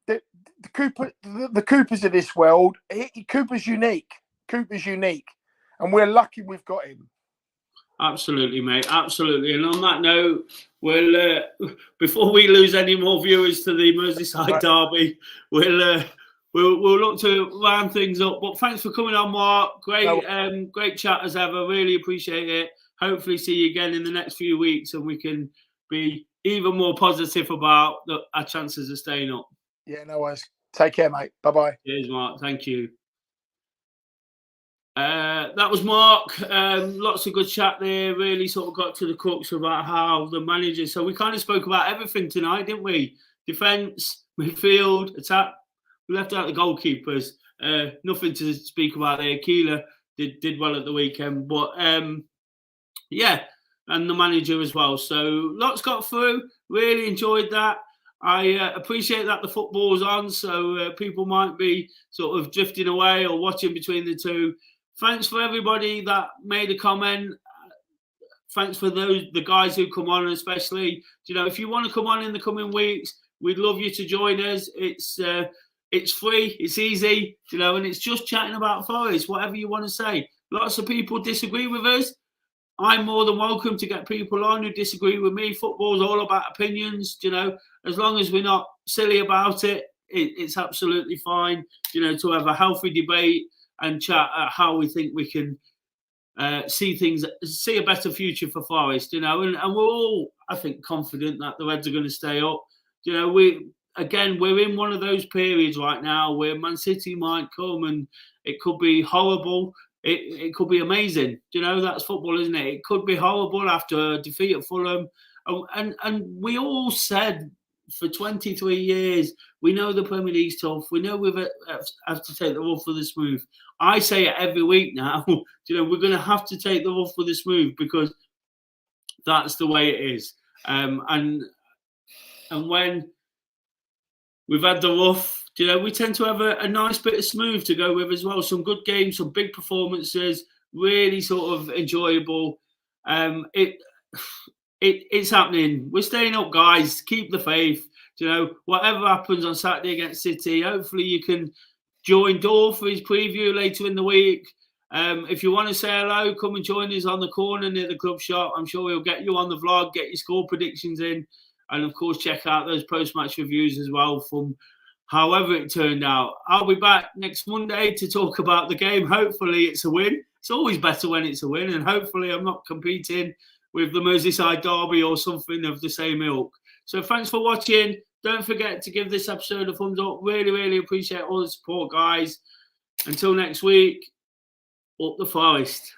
[SPEAKER 4] the Coopers of this world, Cooper's unique. Cooper's unique, and we're lucky we've got him.
[SPEAKER 1] Absolutely, mate. Absolutely. And on that note, we'll before we lose any more viewers to the Merseyside derby, we'll look to round things up. But thanks for coming on, Mark. Great chat as ever. Really appreciate it. Hopefully, see you again in the next few weeks, and we can be even more positive about our chances of staying up.
[SPEAKER 4] Yeah, no worries. Take care, mate. Bye-bye.
[SPEAKER 1] Cheers, Mark. Thank you. That was Mark. Lots of good chat there. Really sort of got to the crux about how the manager. So we kind of spoke about everything tonight, didn't we? Defence, midfield, attack. We left out the goalkeepers. Nothing to speak about there. Keeler did well at the weekend, but yeah, and the manager as well. So lots got through. Really enjoyed that. I appreciate that the football's on, so people might be sort of drifting away or watching between the two. Thanks for everybody that made a comment. Thanks for the guys who come on, especially. If you want to come on in the coming weeks, we'd love you to join us. It's free, it's easy, and it's just chatting about Forest, whatever you want to say. Lots of people disagree with us. I'm more than welcome to get people on who disagree with me. Football's all about opinions, as long as we're not silly about it, it's absolutely fine, to have a healthy debate and chat at how we think we can see a better future for Forest, and we're all, I think, confident that the Reds are going to stay up. We're in one of those periods right now where Man City might come and it could be horrible. It could be amazing. That's football, isn't it? It could be horrible after a defeat at Fulham. And we all said for 23 years, we know the Premier League's tough. We know we have to take the rough with the smooth. I say it every week now. We're going to have to take the rough with the smooth because that's the way it is. And when we've had the rough, we tend to have a nice bit of smooth to go with as well. Some good games, some big performances, really sort of enjoyable. It's happening. We're staying up, guys. Keep the faith. Whatever happens on Saturday against City, hopefully you can join Dore for his preview later in the week. If you want to say hello, come and join us on the corner near the club shop. I'm sure we'll get you on the vlog, get your score predictions in, and of course check out those post-match reviews as well from however it turned out. I'll be back next Monday to talk about the game. Hopefully it's a win. It's always better when it's a win, and hopefully I'm not competing with the Merseyside derby or something of the same ilk. So thanks for watching. Don't forget to give this episode a thumbs up. Really, really appreciate all the support, guys. Until next week, up the Forest.